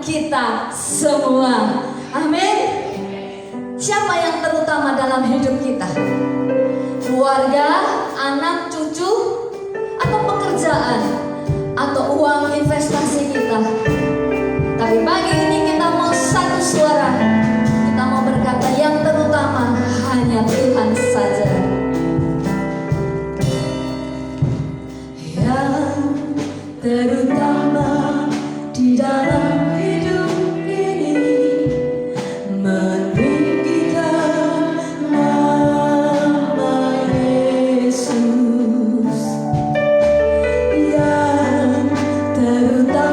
kita semua. Amin. Siapa yang terutama dalam hidup kita? Keluarga, anak, cucu, atau pekerjaan, atau uang investasi kita? Tapi pagi ini kita mau satu suara. Kita mau berkata yang terutama hanya Tuhan saja. Yang terutama di dalam hidup ini meninggikan nama Yesus. Yang terutama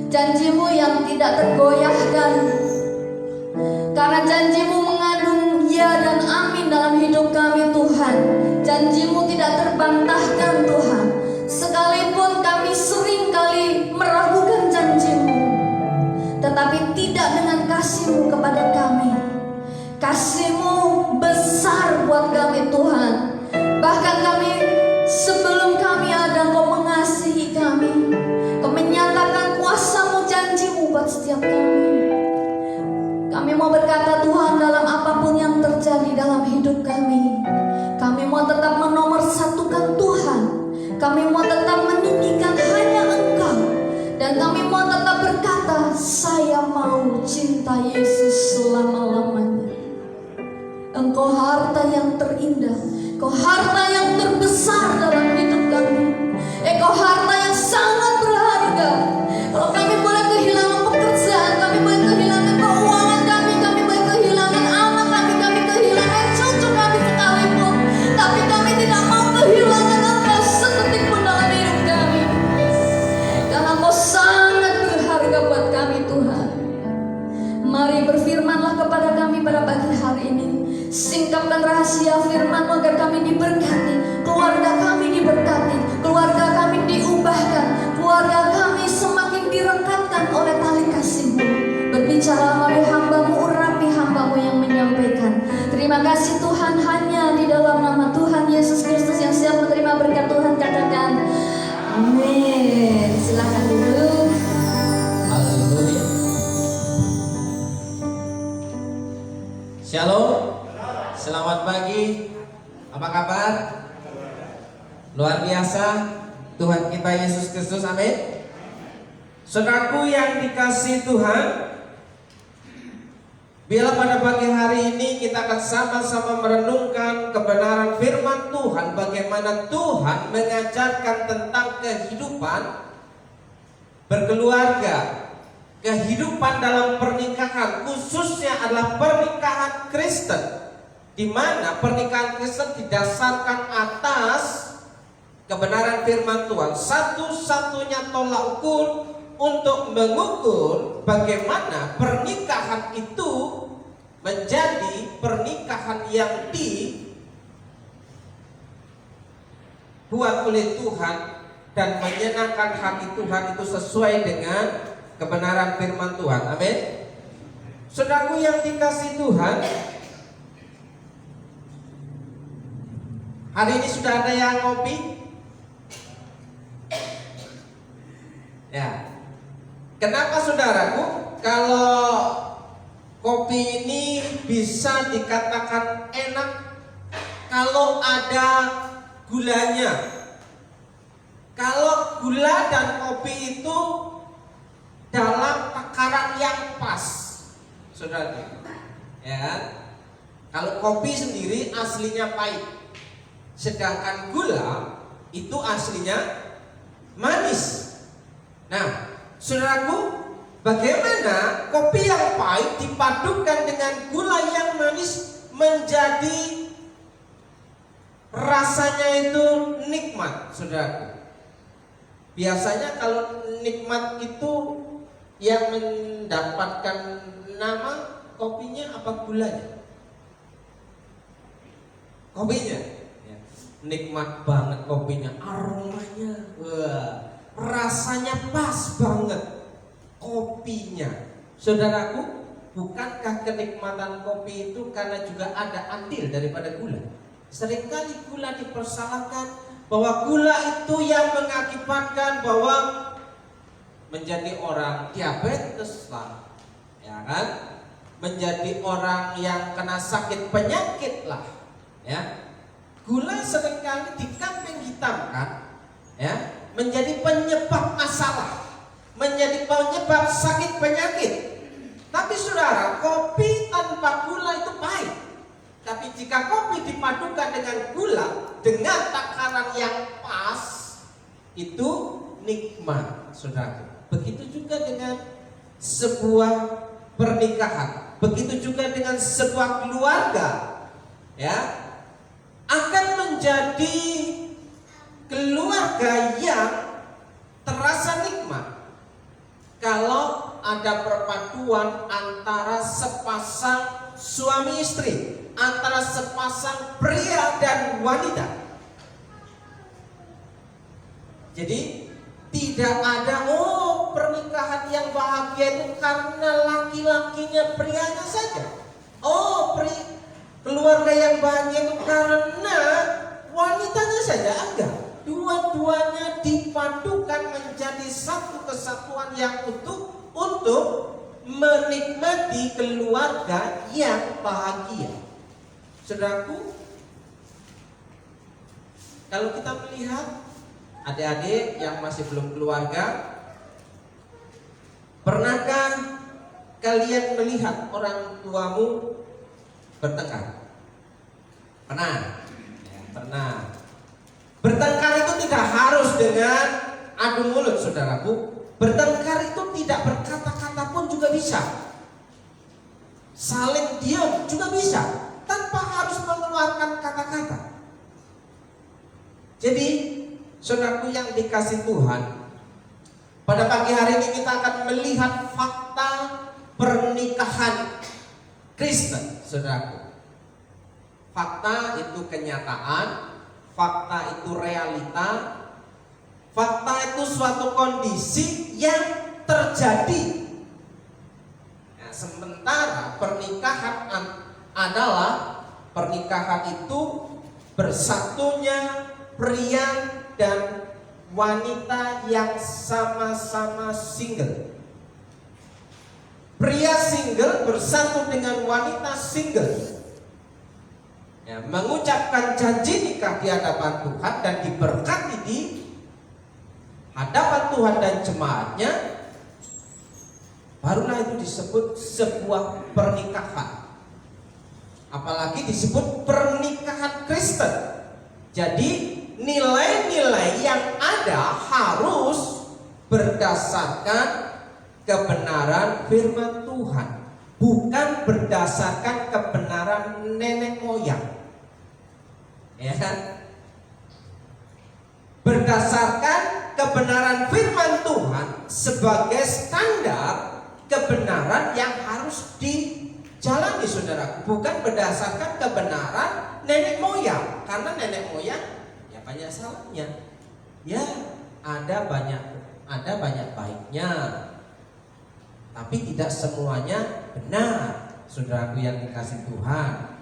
Janji-Mu yang tidak tergoyahkan. Karena janji-Mu mengandung ya dan amin dalam hidup kami Tuhan. Janji-Mu tidak terbantahkan Tuhan. Sekalipun kami sering kali meragukan janji-Mu, tetapi tidak dengan kasih-Mu kepada kami. Kasih-Mu besar buat kami Tuhan. Bahkan kami sebelum kami ada, Kau mengasihi kami. Kau menyatakan kuasa-Mu, janji-Mu buat setiap kami. Kami mau berkata Tuhan, dalam apapun yang terjadi dalam hidup kami, kami mau tetap menomorsatukan Tuhan. Kami mau tetap meninggikan hanya Engkau. Dan kami mau tetap berkata, saya mau cinta Yesus selama-lamanya. Engkau harta yang terindah, Engkau harta yang terbesar dalam hidup kami. Engkau harta yang sangat berharga. Kalau kami boleh kehilangan pekerjaan, kami boleh kehilangan keuangan kami boleh kehilangan anak kami kehilangan cucu kami sekalipun, tapi kami tidak mau kehilangan Engkau sedetik pun dalam hidup kami. Karena Engkau sangat berharga buat kami Tuhan. Mari berfirmanlah kepada kami pada pagi hari ini. Singkapkan rahasia firman-Mu agar kami diberkati, keluarga kami diberkati, keluarga kami diubahkan, keluarga kami semakin direkatkan oleh tali kasih-Mu. Berbicara melalui hamba-Mu, urapi hamba-Mu yang menyampaikan. Terima kasih Tuhan, hanya di dalam nama Tuhan Yesus Kristus yang siap menerima berkat Tuhan katakan amin. Silakan duduk. Haleluya. Shalom. Selamat pagi. Apa kabar? Luar biasa. Tuhan kita Yesus Kristus, amin. Saudaraku yang dikasihi Tuhan, bila pada pagi hari ini kita akan sama-sama merenungkan kebenaran firman Tuhan, bagaimana Tuhan mengajarkan tentang kehidupan berkeluarga, kehidupan dalam pernikahan, khususnya adalah pernikahan Kristen, di mana pernikahan Kristen didasarkan atas kebenaran firman Tuhan. Satu-satunya tolak ukur untuk mengukur bagaimana pernikahan itu menjadi pernikahan yang dibuat oleh Tuhan dan menyenangkan hati Tuhan itu sesuai dengan kebenaran firman Tuhan. Amin. Saudaraku yang dikasihi Tuhan, hari ini sudah ada yang ngopi? Ya. Kenapa saudaraku? Kalau kopi ini bisa dikatakan enak kalau ada gulanya. Kalau gula dan kopi itu dalam takaran yang pas, saudaraku. Ya. Kalau kopi sendiri aslinya pahit, sedangkan gula itu aslinya manis. Nah, saudaraku, bagaimana kopi yang pahit dipadukan dengan gula yang manis menjadi rasanya itu nikmat, saudaraku. Biasanya kalau nikmat itu yang mendapatkan nama kopinya apa gulanya? Kopinya. Nikmat banget kopinya, aromanya, wah, rasanya pas banget kopinya. Saudaraku, bukankah kenikmatan kopi itu karena juga ada andil daripada gula? Seringkali gula dipersalahkan bahwa gula itu yang mengakibatkan bahwa menjadi orang diabetes lah, ya kan? Menjadi orang yang kena sakit penyakit lah, ya. Gula seringkali dikambing hitamkan, ya, menjadi penyebab masalah, menjadi penyebab sakit penyakit. Tapi saudara, kopi tanpa gula itu pahit. Tapi jika kopi dipadukan dengan gula dengan takaran yang pas, itu nikmat, saudara. Begitu juga dengan sebuah pernikahan, begitu juga dengan sebuah keluarga, ya, akan menjadi keluarga yang terasa nikmat kalau ada perpaduan antara sepasang suami istri, antara sepasang pria dan wanita. Jadi tidak ada pernikahan yang bahagia itu karena laki-lakinya, prianya saja. Keluarga yang bahagia itu karena wanitanya saja. Enggak. Dua-duanya dipadukan menjadi satu kesatuan yang utuh untuk menikmati keluarga yang bahagia. Saudaraku, kalau kita melihat adik-adik yang masih belum keluarga, pernahkah kalian melihat orang tuamu bertengkar? Pernah? Ya, pernah. Bertengkar itu tidak harus dengan adu mulut, saudaraku. Bertengkar itu tidak berkata-kata pun juga bisa. Saling diam juga bisa, tanpa harus mengeluarkan kata-kata. Jadi, saudaraku yang dikasih Tuhan, pada pagi hari ini kita akan melihat fakta pernikahan Kristen, saudaraku. Fakta itu kenyataan, fakta itu realita, fakta itu suatu kondisi yang terjadi. Nah, sementara pernikahan adalah pernikahan itu bersatunya pria dan wanita yang sama-sama single. Pria single bersatu dengan wanita single, ya, mengucapkan janji nikah di hadapan Tuhan dan diberkati di hadapan Tuhan dan jemaatnya, barulah itu disebut sebuah pernikahan. Apalagi disebut pernikahan Kristen. Jadi nilai-nilai yang ada harus berdasarkan kebenaran firman Tuhan, bukan berdasarkan kebenaran nenek moyang. Ya kan? Berdasarkan kebenaran firman Tuhan sebagai standar kebenaran yang harus dijalani, saudara, bukan berdasarkan kebenaran nenek moyang. Karena nenek moyang ya banyak salahnya. Ya, ada banyak baiknya, tapi tidak semuanya benar, saudaraku yang dikasih Tuhan.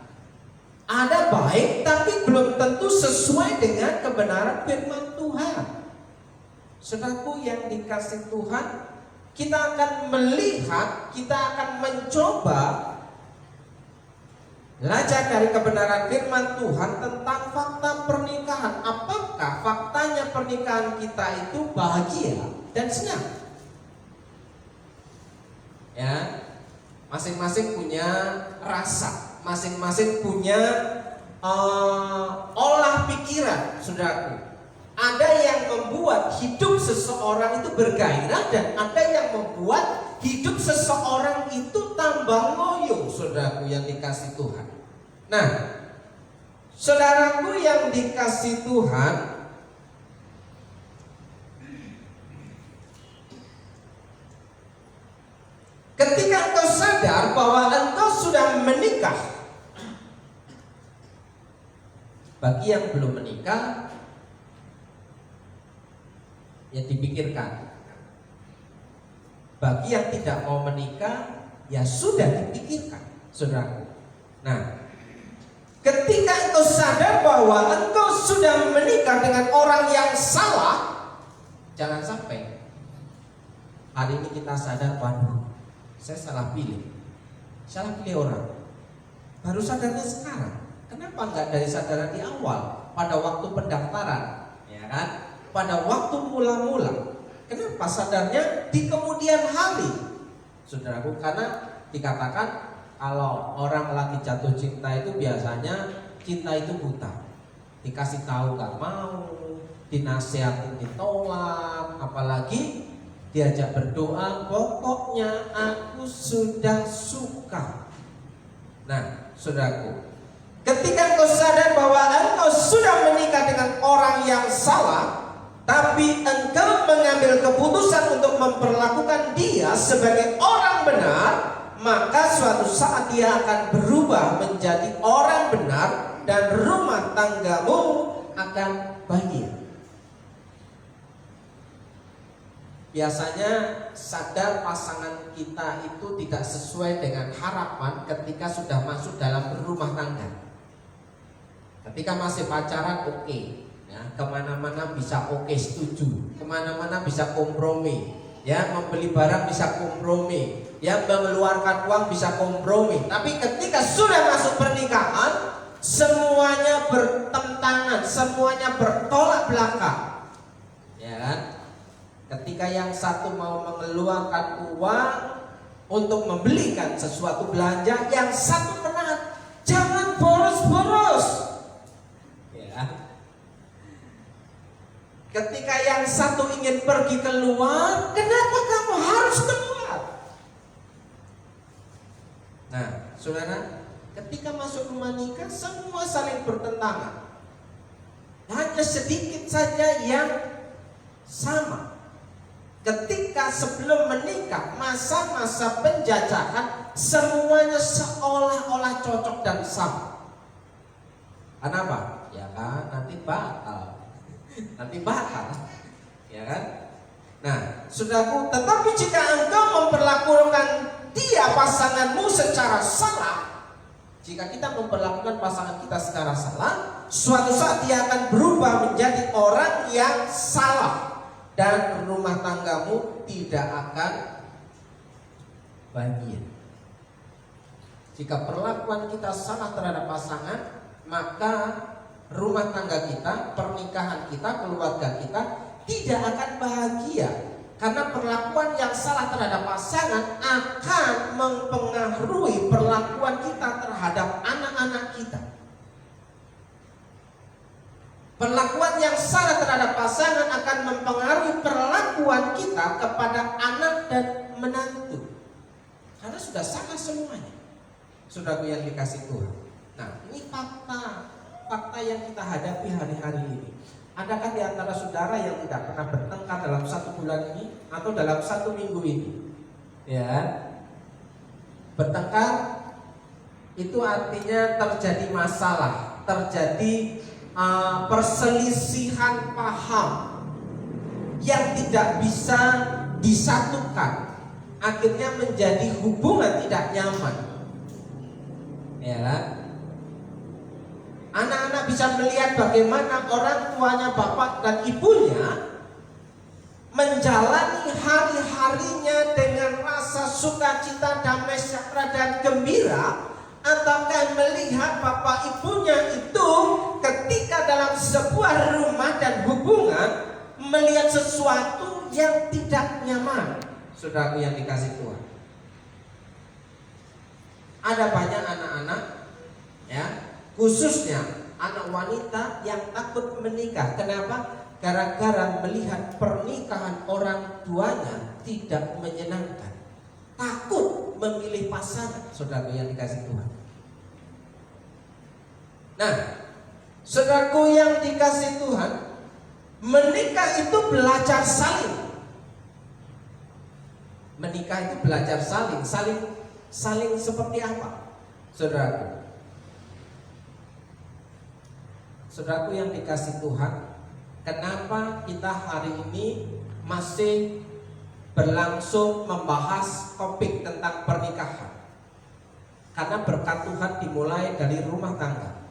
Ada baik tapi belum tentu sesuai dengan kebenaran firman Tuhan. Saudaraku yang dikasih Tuhan, kita akan melihat, kita akan mencoba belajar dari kebenaran firman Tuhan tentang fakta pernikahan. Apakah faktanya pernikahan kita itu bahagia dan senang? Ya, masing-masing punya rasa, masing-masing punya olah pikiran, saudaraku. Ada yang membuat hidup seseorang itu bergairah dan ada yang membuat hidup seseorang itu tambah loyo, saudaraku yang dikasih Tuhan. Nah, saudaraku yang dikasih Tuhan, ketika engkau sadar bahwa engkau sudah menikah, bagi yang belum menikah, ya dipikirkan. Bagi yang tidak mau menikah, ya sudah dipikirkan, saudaraku. Nah, ketika engkau sadar bahwa engkau sudah menikah dengan orang yang salah, jangan sampai hari ini kita sadar, waduh, saya salah pilih orang. Baru sadarnya sekarang. Kenapa enggak dari sadaran di awal, pada waktu pendaftaran, ya kan? Pada waktu mula-mula. Kenapa sadarnya di kemudian hari, saudaraku? Karena dikatakan kalau orang lagi jatuh cinta itu biasanya cinta itu buta. Dikasih tahu nggak mau, dinasihatin ditolak, apalagi diajak berdoa, pokoknya aku sudah suka. Nah, saudaraku, ketika engkau sadar bahwa engkau sudah menikah dengan orang yang salah, tapi engkau mengambil keputusan untuk memperlakukan dia sebagai orang benar, maka suatu saat dia akan berubah menjadi orang benar dan rumah tanggamu akan bahagia. Biasanya sadar pasangan kita itu tidak sesuai dengan harapan ketika sudah masuk dalam berumah tangga. Ketika masih pacaran oke, ya, kemana-mana bisa oke, setuju, kemana-mana bisa kompromi, ya, membeli barang bisa kompromi, ya, mengeluarkan uang bisa kompromi. Tapi ketika sudah masuk pernikahan, semuanya bertentangan, semuanya bertolak belakang, ya kan? Ketika yang satu mau mengeluarkan uang untuk membelikan sesuatu belanja, yang satu menahan, jangan boros-boros. Ya. Ketika yang satu ingin pergi keluar, kenapa kamu harus keluar? Nah, saudara, ketika masuk rumah nikah, semua saling bertentangan. Hanya sedikit saja yang sama. Ketika sebelum menikah, masa-masa penjajahan, semuanya seolah-olah cocok dan sama. Kenapa? Ya kan, nanti batal. Nanti batal, ya kan? Nah, saudaraku, tetapi jika engkau memperlakukan dia pasanganmu secara salah, jika kita memperlakukan pasangan kita secara salah, suatu saat dia akan berubah menjadi orang yang salah. Dan rumah tanggamu tidak akan bahagia. Jika perlakuan kita salah terhadap pasangan, maka rumah tangga kita, pernikahan kita, keluarga kita tidak akan bahagia. Karena perlakuan yang salah terhadap pasangan akan mempengaruhi perlakuan kita terhadap anak-anak kita. Perlakuan yang salah terhadap pasangan akan mempengaruhi perlakuan kita kepada anak dan menantu. Karena sudah salah semuanya. Saudaraku yang dikasih Tuhan. Nah, ini fakta yang kita hadapi hari-hari ini. Adakah di antara saudara yang tidak pernah bertengkar dalam 1 bulan ini atau dalam 1 minggu ini? Ya. Bertengkar itu artinya terjadi masalah, terjadi perselisihan paham yang tidak bisa disatukan, akhirnya menjadi hubungan tidak nyaman. Ya kan? Anak-anak bisa melihat bagaimana orang tuanya, bapak dan ibunya menjalani hari-harinya dengan rasa sukacita, damai sejahtera dan gembira. Ataukah melihat bapak ibunya itu ketika dalam sebuah rumah dan hubungan melihat sesuatu yang tidak nyaman. Saudaraku yang dikasih Tuhan, ada banyak anak-anak, ya, khususnya anak wanita yang takut menikah. Kenapa? Gara-gara melihat pernikahan orang tuanya tidak menyenangkan, takut memilih pasangan. Saudaraku yang dikasih Tuhan. Nah, saudaraku yang dikasih Tuhan, menikah itu belajar saling. Menikah itu belajar saling. Saling seperti apa? Saudaraku. Saudaraku yang dikasih Tuhan, kenapa kita hari ini masih berlangsung membahas topik tentang pernikahan? Karena berkat Tuhan dimulai dari rumah tangga.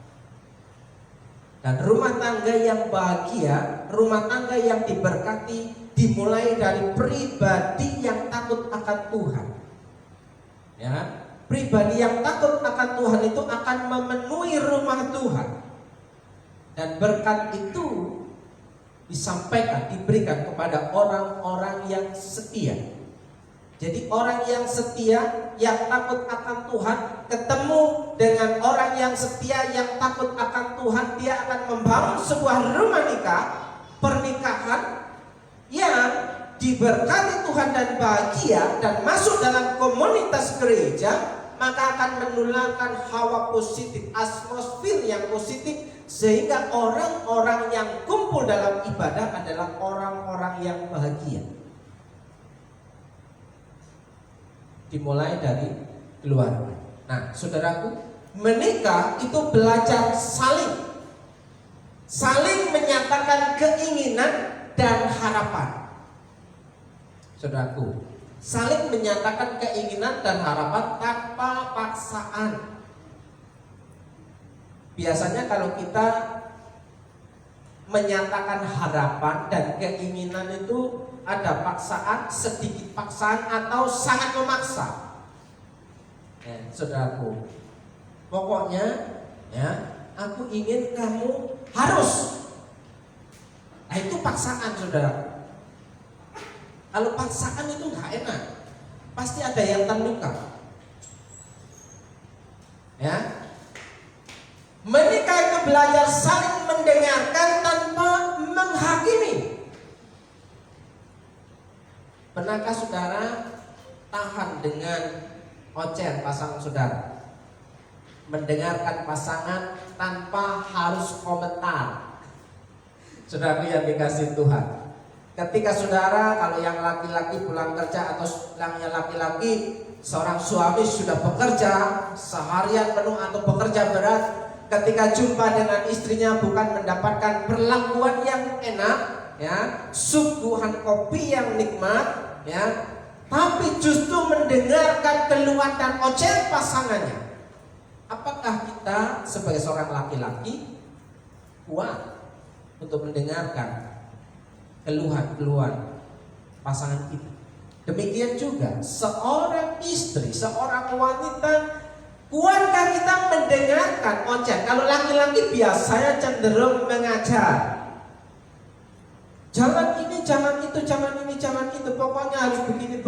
Dan rumah tangga yang bahagia, rumah tangga yang diberkati dimulai dari pribadi yang takut akan Tuhan. Ya, pribadi yang takut akan Tuhan itu akan memenuhi rumah Tuhan. Dan berkat itu disampaikan, diberikan kepada orang-orang yang setia. Jadi orang yang setia, yang takut akan Tuhan, ketemu dengan orang yang setia, yang takut akan Tuhan, dia akan membangun sebuah rumah nikah, pernikahan yang diberkati Tuhan dan bahagia, dan masuk dalam komunitas gereja, maka akan menularkan hawa positif, atmosfer yang positif, sehingga orang-orang yang kumpul dalam ibadah adalah orang-orang yang bahagia. Dimulai dari keluarga. Nah, saudaraku, menikah itu belajar saling menyatakan keinginan dan harapan. Saudaraku, saling menyatakan keinginan dan harapan tanpa paksaan. Biasanya kalau kita menyatakan harapan dan keinginan itu ada paksaan, sedikit paksaan, atau sangat memaksa. Saudaraku, pokoknya ya, aku ingin kamu harus. Nah, itu paksaan, saudara. Kalau paksaan itu nggak enak, pasti ada yang terluka. Ya, menikah itu belajar saling mendengarkan tanpa menghakimi. Pernahkah saudara tahan dengan oceh pasangan saudara? Mendengarkan pasangan tanpa harus komentar. Saudara yang dikasih Tuhan, ketika saudara, kalau yang laki-laki pulang kerja atau yang laki-laki, seorang suami sudah bekerja seharian penuh atau bekerja berat, ketika jumpa dengan istrinya bukan mendapatkan perlakuan yang enak, ya, suguhan kopi yang nikmat, ya, tapi justru mendengarkan keluhan dan oceh pasangannya. Apakah kita sebagai seorang laki-laki kuat untuk mendengarkan keluhan-keluhan pasangan kita? Demikian juga seorang istri, seorang wanita, kuatkah kita mendengarkan oceh? Kalau laki-laki biasanya cenderung mengajar, jangan ini, jangan itu, jangan ini, jangan itu, pokoknya harus begini.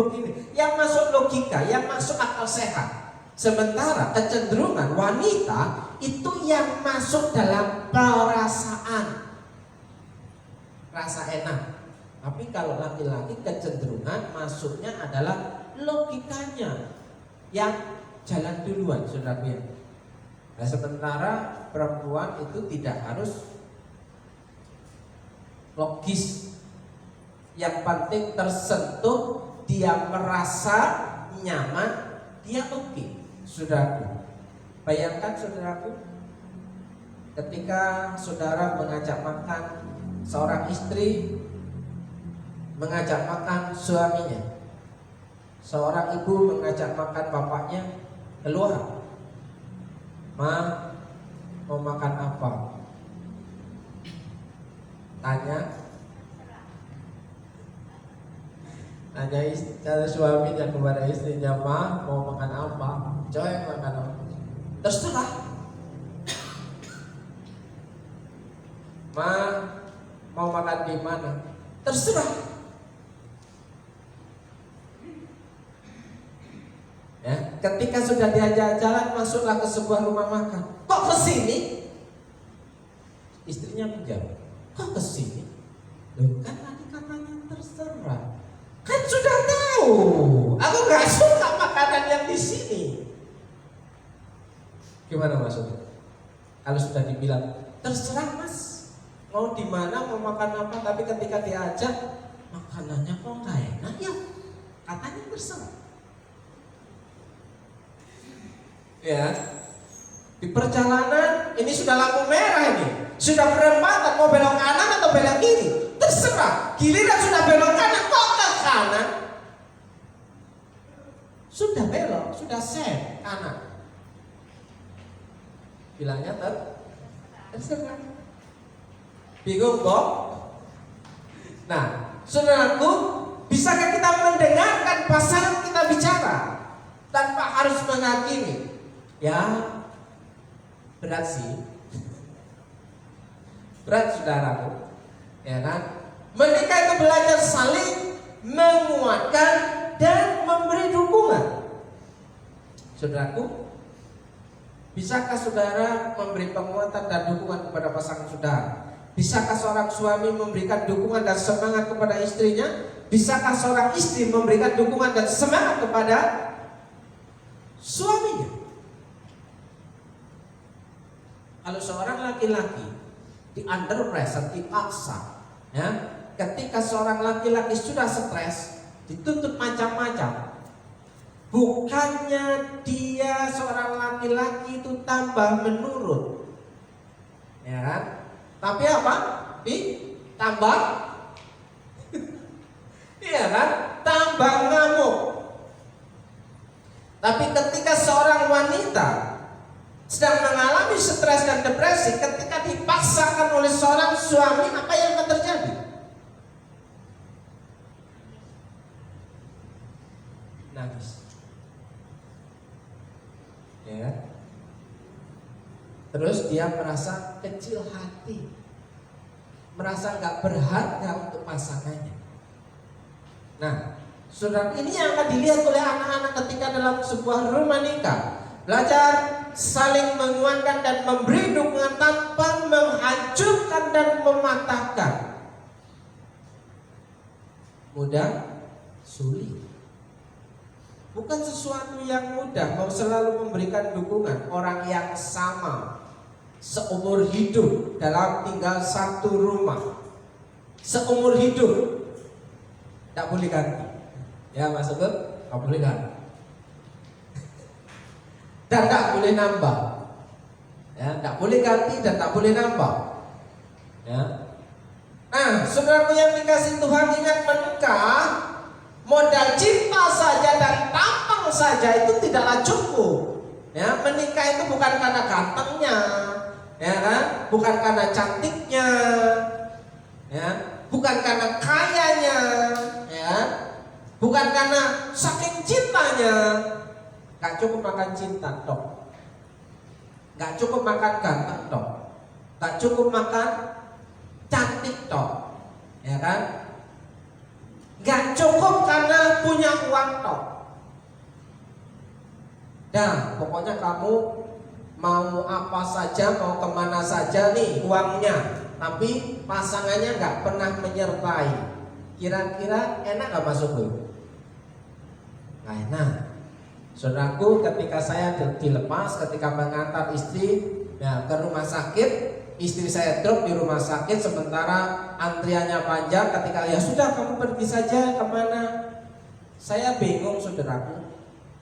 Yang masuk logika, yang masuk akal sehat. Sementara kecenderungan wanita itu yang masuk dalam perasaan, rasa enak. Tapi kalau laki-laki kecenderungan masuknya adalah logikanya yang jalan duluan, saudara. Nah, sementara perempuan itu tidak harus logis. Yang penting tersentuh, dia merasa nyaman, dia oke. Saudaraku, bayangkan saudaraku, ketika saudara mengajak makan, seorang istri mengajak makan suaminya, seorang ibu mengajak makan bapaknya, keluar, "Ma, mau makan apa?" Tanya suaminya kepada istrinya, "Ma, mau makan apa? Coy, makan apa?" Terserah. "Ma, mau makan di mana?" Terserah. Ya, ketika sudah diajak jalan, masuklah ke sebuah rumah makan. "Kok ke sini?" Istrinya menjawab, "Kok ke sini? Loh, kan tadi katanya terserah. Kan sudah tahu, aku gak suka makanan yang di sini." Gimana maksudnya? Kalau sudah dibilang terserah mas, mau di mana, mau makan apa, tapi ketika diajak makanannya kok nggak enak ya, katanya terserah. Ya, di perjalanan ini sudah lampu merah, ini sudah perempatan, mau belok kanan atau belok kiri, terserah. Giliran sudah belok kanan, kok ke kanan? Sudah belok, sudah set kanan. Bilangnya terserah. Bingung kok? Nah, saudaraku, bisakah kita mendengarkan pasangan kita bicara tanpa harus menghakimi? Ya, berat sih. Berat saudaraku, ya kan? Menikah itu belajar saling menguatkan dan memberi dukungan. Saudaraku, bisakah saudara memberi penguatan dan dukungan kepada pasangan saudara? Bisakah seorang suami memberikan dukungan dan semangat kepada istrinya? Bisakah seorang istri memberikan dukungan dan semangat kepada suaminya. Kalau seorang laki-laki di under pressure, dipaksa, ya, ketika seorang laki-laki sudah stres, dituntut macam-macam, bukannya dia seorang laki-laki itu tambah menurut, ya kan? Tapi apa? Tambah, iya kan? Tambah ngamuk. Tapi ketika seorang wanita sedang mengalami stres dan depresi, ketika dipaksakan oleh seorang suami, apa yang akan terjadi? Nangis. Ya. Terus dia merasa kecil hati, merasa nggak berharga untuk pasangannya. Nah, saudara, ini yang akan dilihat oleh anak-anak ketika dalam sebuah rumah nikah. Belajar saling menguatkan dan memberi dukungan tanpa menghancurkan dan mematahkan. Mudah, sulit. Bukan sesuatu yang mudah mau selalu memberikan dukungan orang yang sama seumur hidup dalam tinggal satu rumah, seumur hidup. Tak boleh ganti. Ya Mas Ubed, tak boleh ganti. Dan tak boleh nambah. Ya, tak boleh ganti dan tak boleh nambah. Ya. Nah, saudaraku yang dikasih Tuhan, ingat, menikah modal cinta saja dan tampang saja itu tidaklah cukup. Ya, menikah itu bukan karena gantengnya, ya kan? Bukan karena cantiknya, ya, bukan karena kayanya, ya, bukan karena saking cintanya. Gak cukup makan cinta tok, gak cukup makan ganteng tok, gak cukup makan cantik tok, ya kan? Gak cukup karena punya uang tok. Nah, pokoknya kamu mau apa saja, mau kemana saja nih uangnya, tapi pasangannya gak pernah menyertai. Kira-kira enak gak masuk lu? Gak enak. Saudaraku, ketika saya dilepas, ketika mengantar istri ya, ke rumah sakit, istri saya drop di rumah sakit sementara antriannya panjang. Ketika ya sudah kamu pergi saja kemana, saya bingung saudaraku.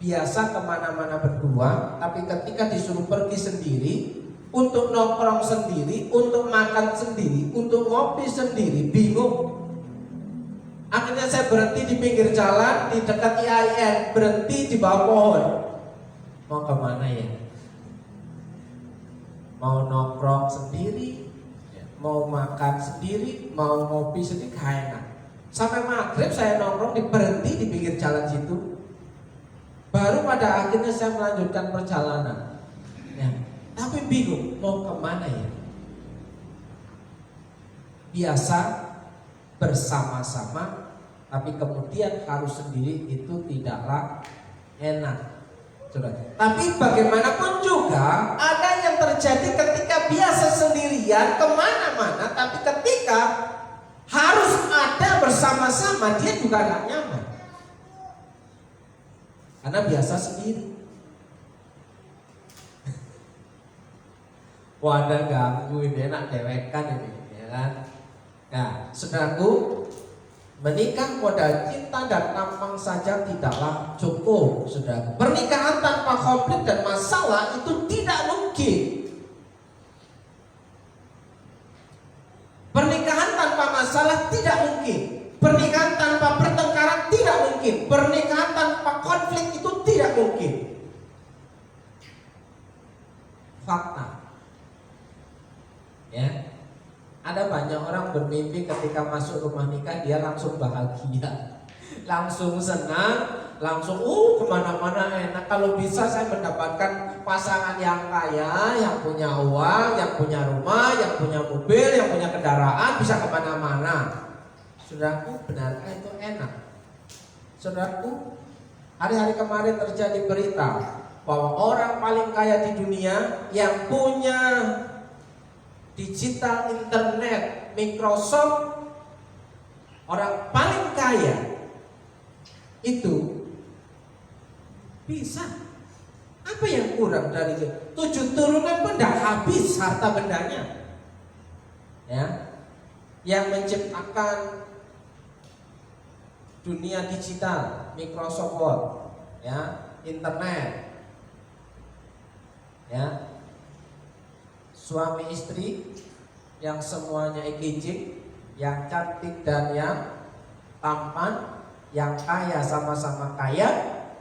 Biasa kemana-mana berdua, tapi ketika disuruh pergi sendiri, untuk nongkrong sendiri, untuk makan sendiri, untuk ngopi sendiri, bingung. Akhirnya saya berhenti di pinggir jalan di dekat IAIN, berhenti di bawah pohon. Mau kemana ya? Mau nongkrong sendiri, mau makan sendiri, mau ngopi sendiri, gak enak. Sampai maghrib saya nongkrong berhenti di pinggir jalan situ. Baru pada akhirnya saya melanjutkan perjalanan. Ya, tapi bingung mau kemana ya? Biasa bersama-sama, tapi kemudian harus sendiri itu tidaklah enak. Coba. Tapi bagaimanapun juga ada yang terjadi ketika biasa sendirian kemana-mana, tapi ketika harus ada bersama-sama dia juga gak nyaman. Karena biasa sendiri. Wadah ganggu ini, enak dewekan ini, ya kan? Nah, saudaraku, menikah modal cinta dan tampang saja tidaklah cukup, saudara. Pernikahan tanpa konflik dan masalah itu tidak mungkin. Pernikahan tanpa masalah tidak mungkin. Pernikahan tanpa pertengkaran tidak mungkin. Pernikahan tanpa konflik itu tidak mungkin. Fakta. Ya. Ada banyak orang bermimpi ketika masuk rumah nikah dia langsung bahagia, langsung senang, langsung kemana-mana enak. Kalau bisa saya mendapatkan pasangan yang kaya, yang punya uang, yang punya rumah, yang punya mobil, yang punya kendaraan, bisa kemana-mana. Saudaraku, benarkah itu enak? Saudaraku, hari-hari kemarin terjadi berita bahwa orang paling kaya di dunia yang punya digital internet, Microsoft, orang paling kaya itu bisa kurang dari 7 turunan pun tidak habis harta bendanya. Ya, yang menciptakan dunia digital, Microsoft Word, ya, internet, ya, suami istri yang semuanya engaging, yang cantik dan yang tampan, yang kaya sama-sama kaya,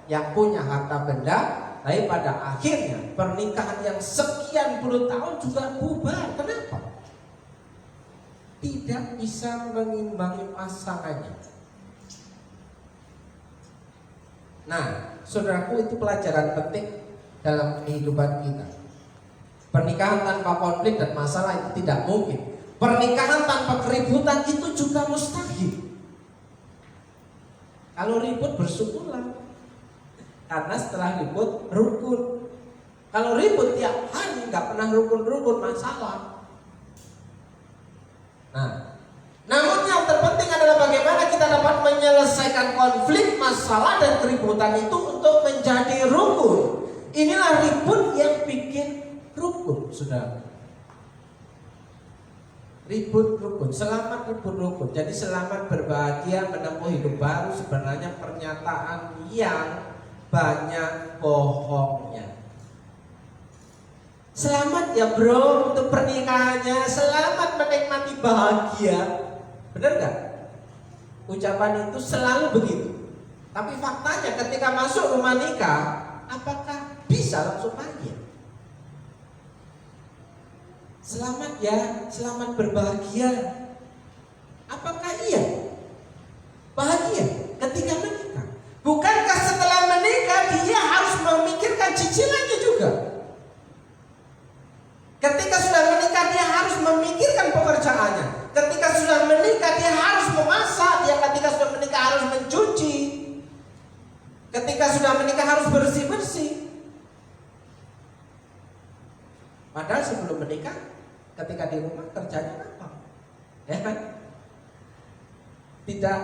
yang punya harta benda, tapi pada akhirnya pernikahan yang sekian puluh tahun juga bubar. Kenapa? Tidak bisa mengimbangi pasangannya. Nah, saudaraku, itu pelajaran penting dalam kehidupan kita. Pernikahan tanpa konflik dan masalah itu tidak mungkin. Pernikahan tanpa keributan itu juga mustahil. Kalau ribut bersyukurlah, karena setelah ribut rukun. Kalau ribut tiap hari nggak pernah rukun-rukun, masalah. Nah, namun yang terpenting adalah bagaimana kita dapat menyelesaikan konflik, masalah, dan keributan itu untuk menjadi rukun. Inilah ribut yang bikin rukun, saudara. Ribut rukun, selamat ribut rukun. Jadi selamat berbahagia menempuh hidup baru sebenarnya pernyataan yang banyak bohongnya. Selamat ya bro untuk pernikahannya, selamat menikmati bahagia. Benar gak? Ucapan itu selalu begitu. Tapi faktanya ketika masuk rumah nikah, apakah bisa langsung bahagia? Selamat ya, selamat berbahagia. Apakah iya bahagia ketika menikah? Bukankah setelah menikah dia harus memikirkan cicilannya juga? Ketika sudah menikah dia harus memikirkan pekerjaannya. Ketika sudah menikah dia harus memasak. Dia ketika sudah menikah harus mencuci. Ketika sudah menikah harus bersih-bersih. Padahal sebelum menikah, ketika di rumah kerjanya apa? Ya kan? Tidak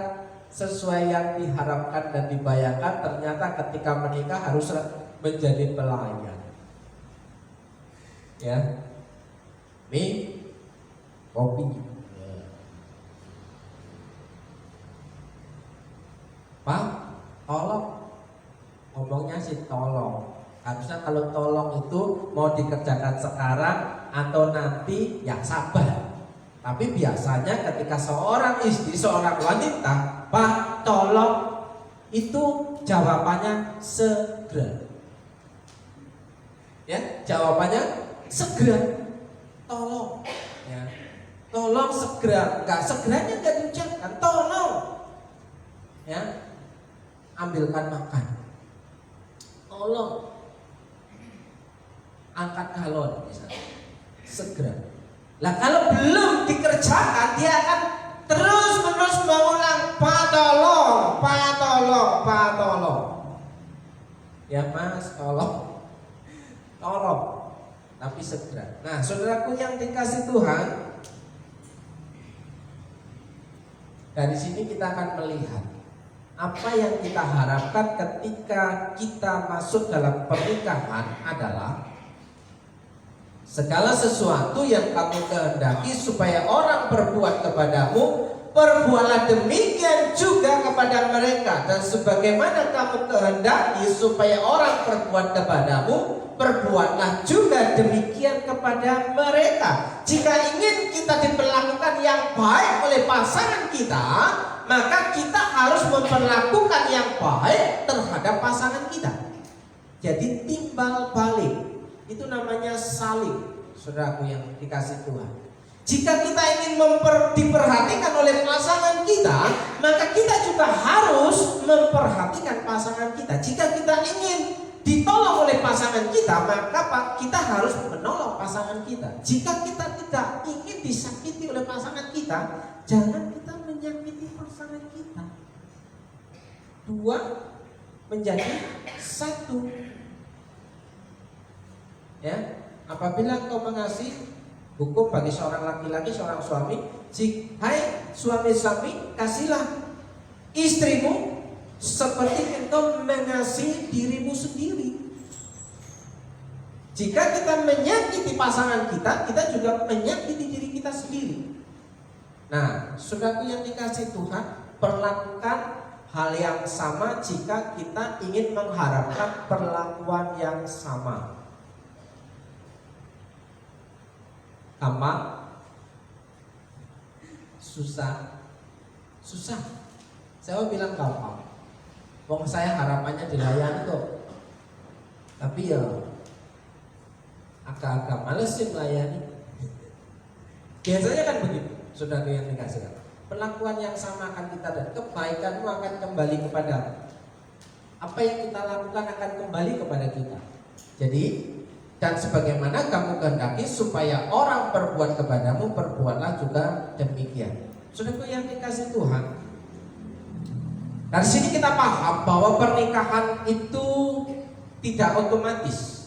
sesuai yang diharapkan dan dibayangkan. Ternyata ketika menikah harus menjadi pelayan. Ya, mie, kopi. Pak, tolong. Ngomongnya sih tolong. Harusnya kalau tolong itu mau dikerjakan sekarang atau nanti, ya sabar. Tapi biasanya ketika seorang istri, seorang wanita, Pak, tolong, itu jawabannya segera. Ya, jawabannya segera. Tolong, ya. Tolong segera. Enggak, segeranya enggak diucapkan. Tolong, ya, ambilkan makan. Tolong, angkat galon misalnya. Segera. Lah kalau belum dikerjakan, dia akan terus-menerus mengulang, Pak tolong, Pak tolong, Pak tolong. Ya Mas, tolong. Tolong. Tapi segera. Nah, saudaraku yang dikasih Tuhan, dari sini kita akan melihat apa yang kita harapkan ketika kita masuk dalam pernikahan adalah segala sesuatu yang kamu kehendaki supaya orang berbuat kepadamu, perbuatlah demikian juga kepada mereka. Dan sebagaimana kamu kehendaki supaya orang berbuat kepadamu, perbuatlah juga demikian kepada mereka. Jika ingin kita diperlakukan yang baik oleh pasangan kita, maka kita harus memperlakukan yang baik terhadap pasangan kita. Jadi timbal balik, itu namanya saling. Saudaraku yang dikasih Tuhan, jika kita ingin diperhatikan oleh pasangan kita, maka kita juga harus memperhatikan pasangan kita. Jika kita ingin ditolong oleh pasangan kita, maka kita harus menolong pasangan kita. Jika kita tidak ingin disakiti oleh pasangan kita, jangan kita menyakiti pasangan kita. Dua menjadi satu. Ya, apabila engkau mengasihi, hukum bagi seorang laki-laki, seorang suami, hai suami-suami, kasihlah istrimu seperti engkau mengasihi dirimu sendiri. Jika kita menyakiti pasangan kita, kita juga menyakiti diri kita sendiri. Nah, saudaraku yang dikasihi Tuhan, perlakukan hal yang sama jika kita ingin mengharapkan perlakuan yang sama. Gampang? Susah. Saya bilang gampang. Wong saya harapannya dilayani kok. Tapi ya agak-agak males sih melayani. Biasanya kan begitu, saudara yang dikasih. Perlakuan yang sama akan kita dan kebaikanmu akan kembali kepada apa yang kita lakukan akan kembali kepada kita. Jadi dan sebagaimana kamu kehendaki supaya orang berbuat kepadamu, perbuatlah juga demikian. Saudaraku yang dikasih Tuhan, dari sini kita paham bahwa pernikahan itu tidak otomatis.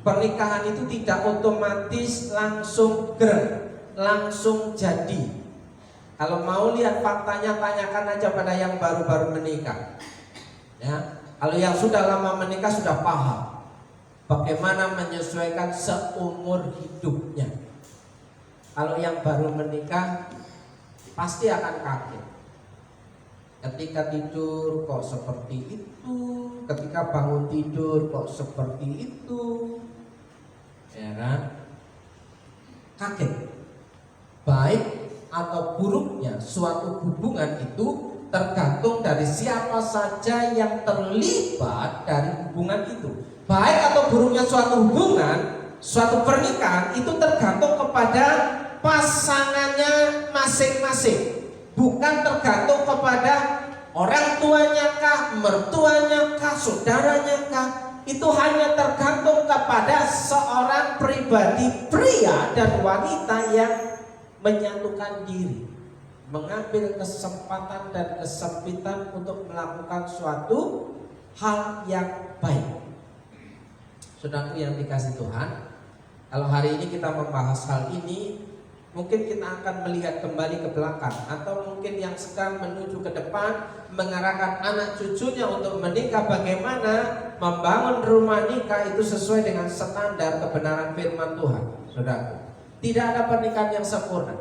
Pernikahan itu tidak otomatis langsung langsung jadi. Kalau mau lihat faktanya, tanyakan aja pada yang baru-baru menikah. Ya, kalau yang sudah lama menikah sudah paham bagaimana menyesuaikan seumur hidupnya. Kalau yang baru menikah pasti akan kaget. Ketika tidur kok seperti itu, ketika bangun tidur kok seperti itu, ya kan? Kaget. Baik atau buruknya suatu hubungan itu tergantung dari siapa saja yang terlibat dari hubungan itu. Baik atau buruknya suatu hubungan, suatu pernikahan itu tergantung kepada pasangannya masing-masing, bukan tergantung kepada orang tuanya kah, mertuanya kah, saudaranya kah. Itu hanya tergantung kepada seorang pribadi pria dan wanita yang menyatukan diri, mengambil kesempatan dan kesempitan untuk melakukan suatu hal yang baik. Saudaraku yang dikasih Tuhan, kalau hari ini kita membahas hal ini, mungkin kita akan melihat kembali ke belakang, atau mungkin yang sedang menuju ke depan, mengarahkan anak cucunya untuk menikah, bagaimana membangun rumah nikah itu sesuai dengan standar kebenaran firman Tuhan. Saudaraku, tidak ada pernikahan yang sempurna.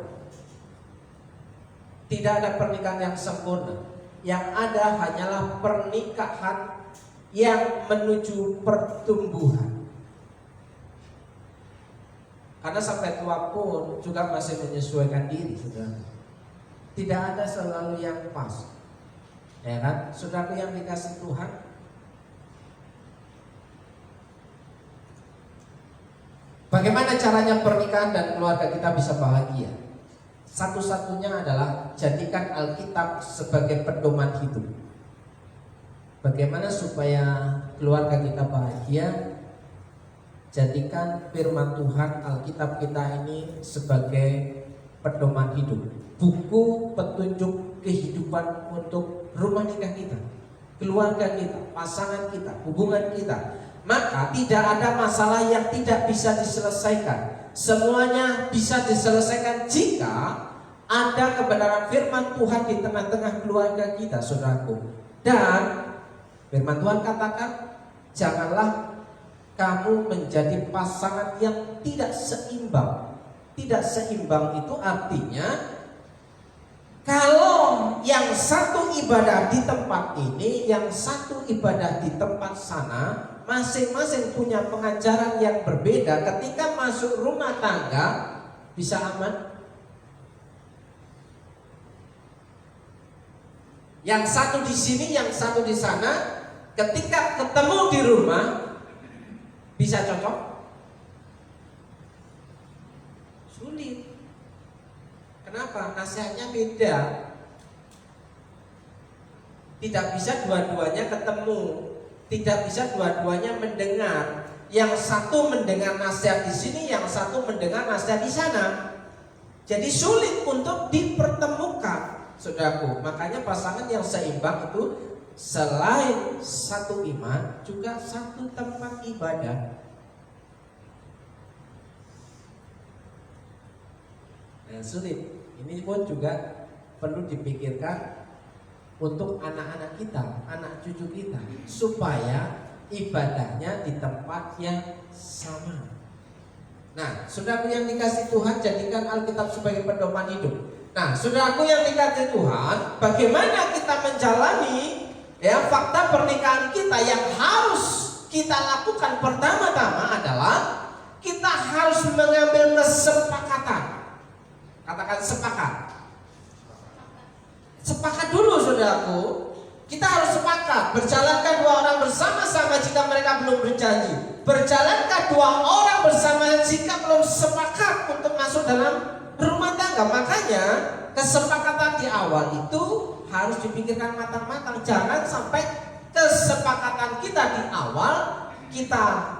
Tidak ada pernikahan yang sempurna. Yang ada hanyalah pernikahan yang menuju pertumbuhan. Karena sampai tua pun juga masih menyesuaikan diri, saudara. Tidak ada selalu yang pas, ya kan? Saudara yang dikasih Tuhan, bagaimana caranya pernikahan dan keluarga kita bisa bahagia? Satu-satunya adalah jadikan Alkitab sebagai pedoman hidup. Bagaimana supaya keluarga kita bahagia? Jadikan firman Tuhan, Alkitab kita ini sebagai pedoman hidup, buku petunjuk kehidupan untuk rumah nikah kita, keluarga kita, pasangan kita, hubungan kita. Maka tidak ada masalah yang tidak bisa diselesaikan. Semuanya bisa diselesaikan jika ada kebenaran firman Tuhan di tengah-tengah keluarga kita, saudaraku. Dan firman Tuhan katakan, janganlah kamu menjadi pasangan yang tidak seimbang. Tidak seimbang itu artinya kalau yang satu ibadah di tempat ini, yang satu ibadah di tempat sana, masing-masing punya pengajaran yang berbeda. Ketika masuk rumah tangga, bisa aman? Yang satu di sini, yang satu di sana, ketika ketemu di rumah, bisa cocok? Sulit. Kenapa? Nasihatnya beda. Tidak bisa dua-duanya ketemu, tidak bisa dua-duanya mendengar. Yang satu mendengar nasihat di sini, yang satu mendengar nasihat di sana. Jadi sulit untuk dipertemukan, saudaraku. Makanya pasangan yang seimbang itu selain satu iman, juga satu tempat ibadah. Nah, sulit. Ini pun juga perlu dipikirkan untuk anak-anak kita, anak cucu kita, supaya ibadahnya di tempat yang sama. Nah, saudaraku yang dikasih Tuhan, jadikan Alkitab sebagai pedoman hidup. Nah, saudaraku yang dikasih Tuhan, bagaimana kita menjalani fakta pernikahan kita yang harus kita lakukan pertama-tama adalah kita harus mengambil kesepakatan. Katakan sepakat. Sepakat dulu saudaraku. Kita harus sepakat. Berjalankah dua orang bersama-sama jika mereka belum berjanji? Berjalankah dua orang bersama jika belum sepakat untuk masuk dalam rumah tangga? Makanya kesepakatan di awal itu harus dipikirkan matang-matang. Jangan sampai kesepakatan kita di awal kita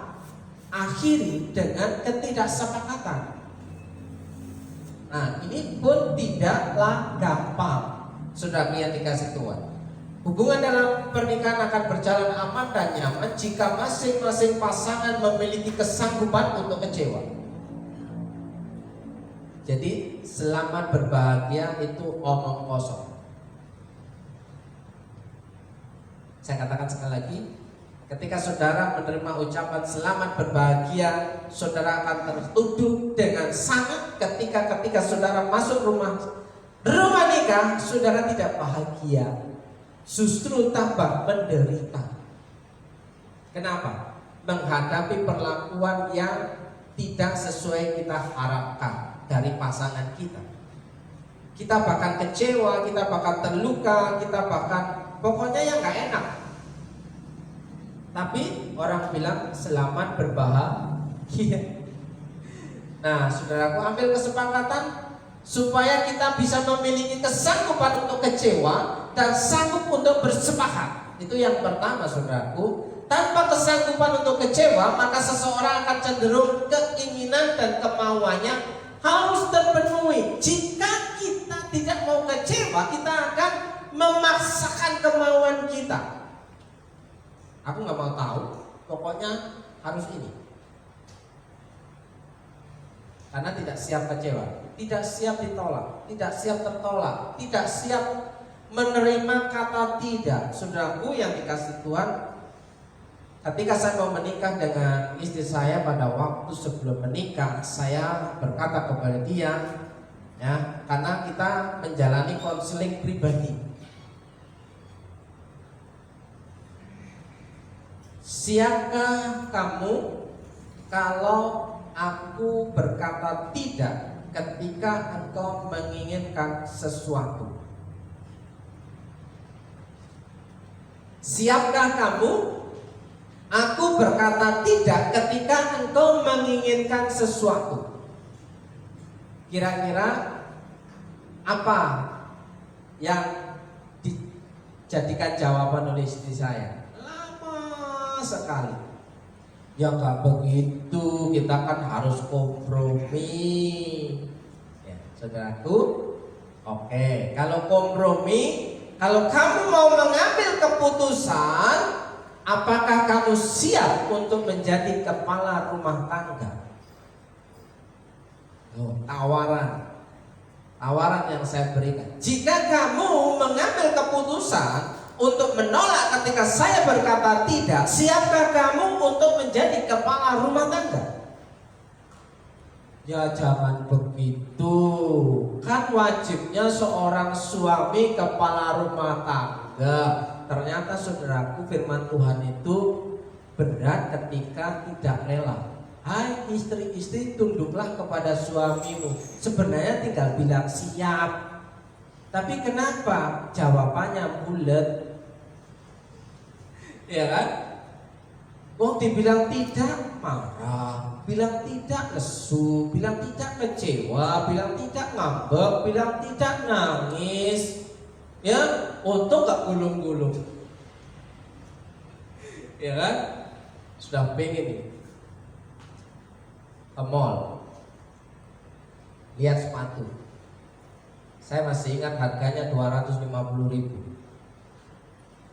akhiri dengan ketidaksepakatan. Nah, ini pun tidaklah gampang, saudara yang dikasih Tuhan. Hubungan dalam pernikahan akan berjalan aman dan nyaman jika masing-masing pasangan memiliki kesanggupan untuk kecewa. Jadi selamat berbahagia itu omong kosong. Saya katakan sekali lagi, ketika saudara menerima ucapan selamat berbahagia, saudara akan tertuduh dengan sangat ketika saudara masuk rumah nikah, saudara tidak bahagia. Justru tambah menderita. Kenapa? Menghadapi perlakuan yang tidak sesuai kita harapkan dari pasangan kita. Kita bahkan kecewa, kita bahkan terluka, kita bahkan pokoknya yang gak enak. Tapi orang bilang selamat berbahagia. Nah, saudaraku, ambil kesepakatan supaya kita bisa memiliki kesanggupan untuk kecewa dan sanggup untuk bersepakat. Itu yang pertama, saudaraku. Tanpa kesanggupan untuk kecewa, maka seseorang akan cenderung keinginan dan kemauannya harus terpenuhi. Jika kita tidak mau kecewa, kita akan memaksakan kemauan kita. Aku gak mau tahu, pokoknya harus ini. Karena tidak siap kecewa, tidak siap ditolak, tidak siap tertolak, tidak siap menerima kata tidak. Saudaraku yang dikasih Tuhan, ketika saya mau menikah dengan istri saya, pada waktu sebelum menikah saya berkata kepada dia, karena kita menjalani konseling pribadi, siapkah kamu kalau aku berkata tidak ketika engkau menginginkan sesuatu? Siapkah kamu aku berkata tidak ketika engkau menginginkan sesuatu? Kira-kira apa yang dijadikan jawaban oleh istri saya? Lama sekali. Ya gak begitu, kita kan harus kompromi. Ya, saudaraku, oke, kalau kompromi, kalau kamu mau mengambil keputusan, apakah kamu siap untuk menjadi kepala rumah tangga? Tawaran yang saya berikan. Jika kamu mengambil keputusan untuk menolak ketika saya berkata tidak, siapkah kamu untuk menjadi kepala rumah tangga? Ya jangan begitu. Kan wajibnya seorang suami kepala rumah tangga. Ternyata saudaraku, firman Tuhan itu berat ketika tidak rela. Hai istri-istri, tunduklah kepada suamimu. Sebenarnya tinggal bilang siap. Tapi kenapa jawabannya bulat? Ya kan? Dibilang tidak marah, bilang tidak lesu, bilang tidak kecewa, bilang tidak ngambek, bilang tidak nangis. Ya, untung gak gulung-gulung. Ya kan? Sudah pengen nih ke mall, lihat sepatu. Saya masih ingat harganya 250.000.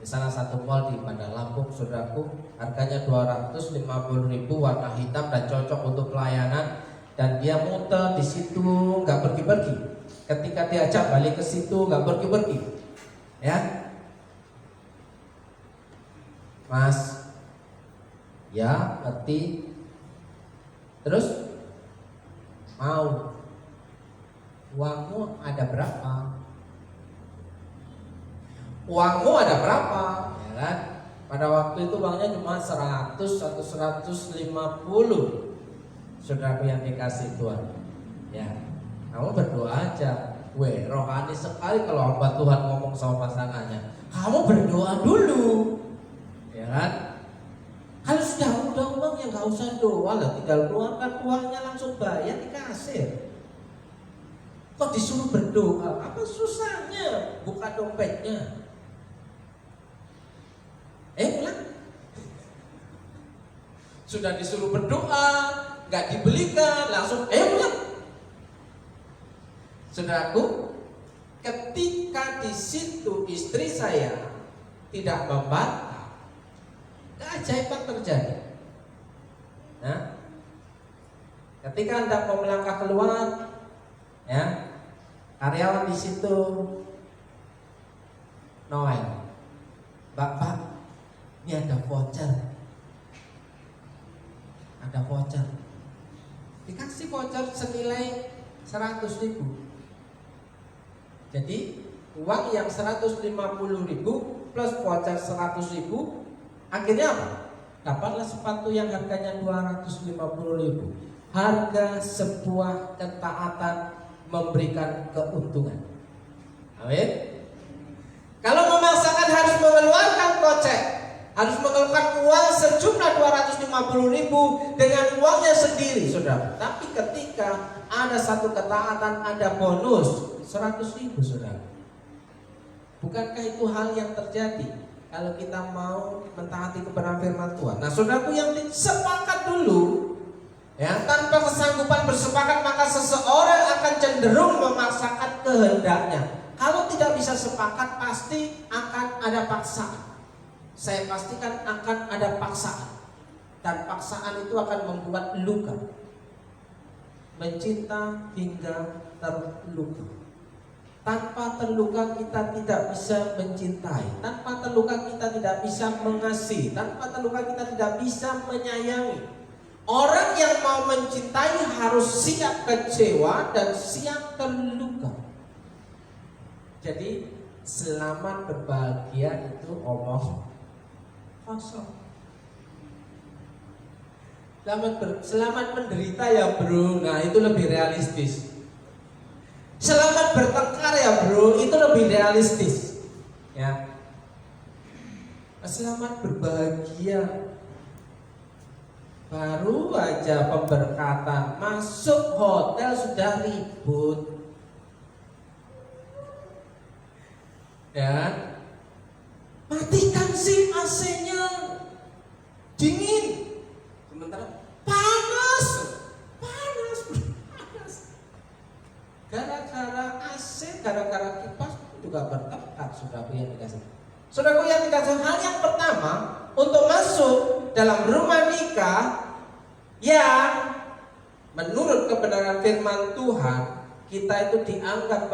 Di salah satu mall di Bandar Lampung, saudaraku, harganya 250.000, warna hitam dan cocok untuk pelayanan. Dan dia muter di situ, nggak pergi-pergi. Ketika diajak balik ke situ, nggak pergi-pergi. Ya, Mas, Ya, ngerti. Terus mau. Uangmu ada berapa? Uangmu ada berapa? Ya kan? Pada waktu itu uangnya cuma 100 atau 150. Saudaraku yang dikasih Tuhan. Ya, kamu berdoa aja. Rohani sekali kalau hamba Tuhan ngomong sama pasangannya. Kamu berdoa dulu, ya kan? Kalau sudah udah uang ya nggak usah doa lah, tinggal keluarkan uangnya langsung bayar di kasir. Kok disuruh berdoa? Apa susahnya? Buka dompetnya. Pulang. Sudah disuruh berdoa, nggak dibelikan, langsung pulang. Saudaraku, ketika di situ istri saya tidak membantah, keajaiban terjadi. Nah, ketika Anda mau melangkah keluar, ya, karyawan di situ Noel, Bapak, ini ada voucher, dikasih voucher senilai 100.000. Jadi uang yang 150.000 plus voucher 100.000, akhirnya apa? Dapatlah sepatu yang harganya 250.000. Harga sebuah ketaatan memberikan keuntungan. Amin. Kalau memaksakan harus mengeluarkan kocek, harus mengeluarkan uang sejumlah 250.000 dengan uangnya sendiri, saudara. Tapi ketika ada satu ketaatan, ada bonus 100.000, saudara. Bukankah itu hal yang terjadi kalau kita mau mentaati kebenaran firman Tuhan? Nah, saudaraku yang sepakat dulu, ya, tanpa kesanggupan bersepakat maka seseorang akan cenderung memaksakan kehendaknya. Kalau tidak bisa sepakat pasti akan ada paksaan. Saya pastikan akan ada paksaan, dan paksaan itu akan membuat luka. Mencinta hingga terluka. Tanpa terluka kita tidak bisa mencintai. Tanpa terluka kita tidak bisa mengasihi. Tanpa terluka kita tidak bisa menyayangi. Orang yang mau mencintai harus siap kecewa dan siap terluka. Jadi selamat berbahagia itu omong kosong. Selamat menderita ya bro, nah itu lebih realistis. Selamat bertengkar ya bro, itu lebih realistis. Ya. Selamat berbahagia, baru aja pemberkatan, masuk hotel sudah ribut. Ya. Matikan sih AC-nya, dingin. Sementara panas. Gara-gara AC, gara-gara kipas juga bertengkar, saudaraku yang dikasih. Saudaraku yang dikasih, hal yang pertama untuk masuk dalam rumah nikah yang menurut kebenaran firman Tuhan, kita itu dianggap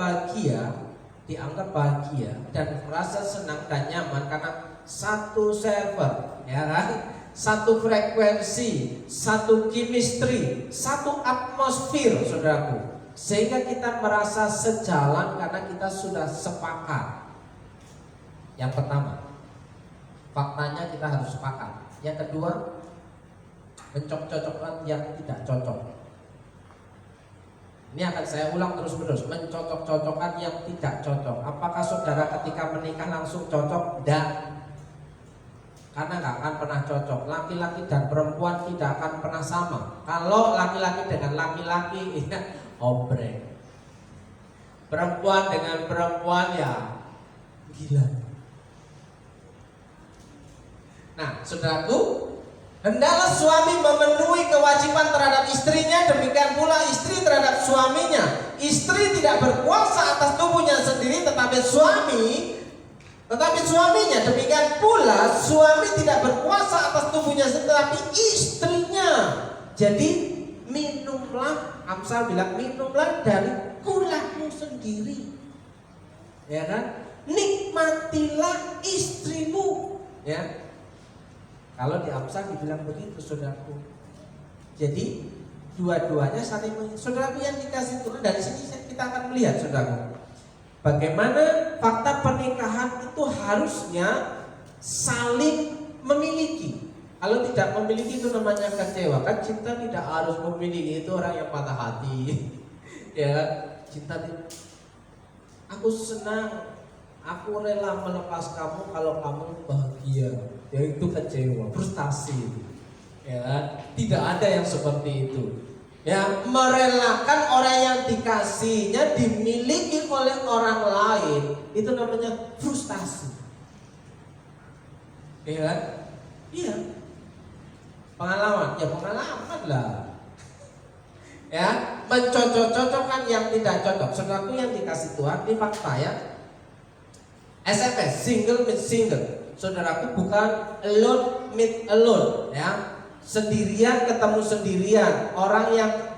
bahagia dan merasa senang dan nyaman karena satu server, ya kan? Satu frekuensi, satu chemistry, satu atmosfer, saudaraku. Sehingga kita merasa sejalan karena kita sudah sepakat. Yang pertama, faktanya kita harus sepakat. Yang kedua, mencocokkan yang tidak cocok. Ini akan saya ulang terus-menerus, mencocok-cocokkan yang tidak cocok. Apakah saudara ketika menikah langsung cocok? Tidak. Karena nggak akan pernah cocok. Laki-laki dan perempuan tidak akan pernah sama. Kalau laki-laki dengan laki-laki, obrek. Perempuan dengan perempuan ya gila. Nah, saudaraku, hendaklah suami memenuhi kewajiban terhadap istrinya, demikian pula istri terhadap suaminya. Istri tidak berkuasa atas tubuhnya sendiri, tetapi suaminya. Demikian pula suami tidak berkuasa atas tubuhnya sendiri, tetapi istrinya. Jadi minumlah, Amsal bilang minumlah dari kulakmu sendiri, ya kan? Nikmatilah istrimu, ya. Kalau di Amsal dibilang begitu, saudaraku. Jadi dua-duanya saling saudaraku yang dikasih Tuhan. Dari sini kita akan melihat, saudaraku, bagaimana fakta pernikahan itu harusnya saling memiliki. Kalau tidak memiliki itu namanya kecewa. Kan cinta tidak harus memiliki, itu orang yang patah hati. Ya, cinta aku senang, aku rela melepas kamu kalau kamu bahagia. Ya itu kecewa, frustasi. Ya, tidak ada yang seperti itu. Ya, merelakan orang yang dikasihnya dimiliki oleh orang lain, itu namanya frustasi. Ya kan? Iya. Pengalaman, ya pengalaman lah. Ya, mencocok-cocokkan yang tidak cocok. Saudaraku yang dikasih Tuhan, ini fakta ya. SMS, single meet single. Saudaraku, bukan alone meet alone, ya. Sendirian ketemu sendirian. Orang yang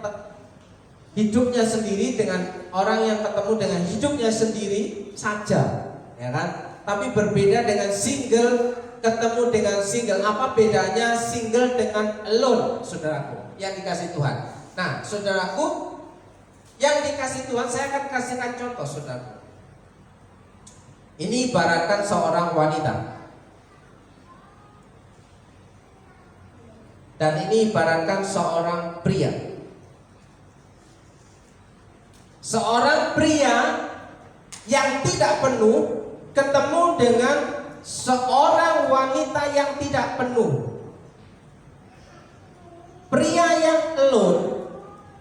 hidupnya sendiri dengan orang yang ketemu dengan hidupnya sendiri saja, ya kan? Tapi berbeda dengan single ketemu dengan single. Apa bedanya single dengan alone, saudaraku yang dikasih Tuhan? Nah, saudaraku yang dikasih Tuhan, saya akan kasihkan contoh, saudaraku. Ini ibaratkan seorang wanita, dan ini ibaratkan seorang pria. Seorang pria yang tidak penuh ketemu dengan seorang wanita yang tidak penuh. Pria yang alone,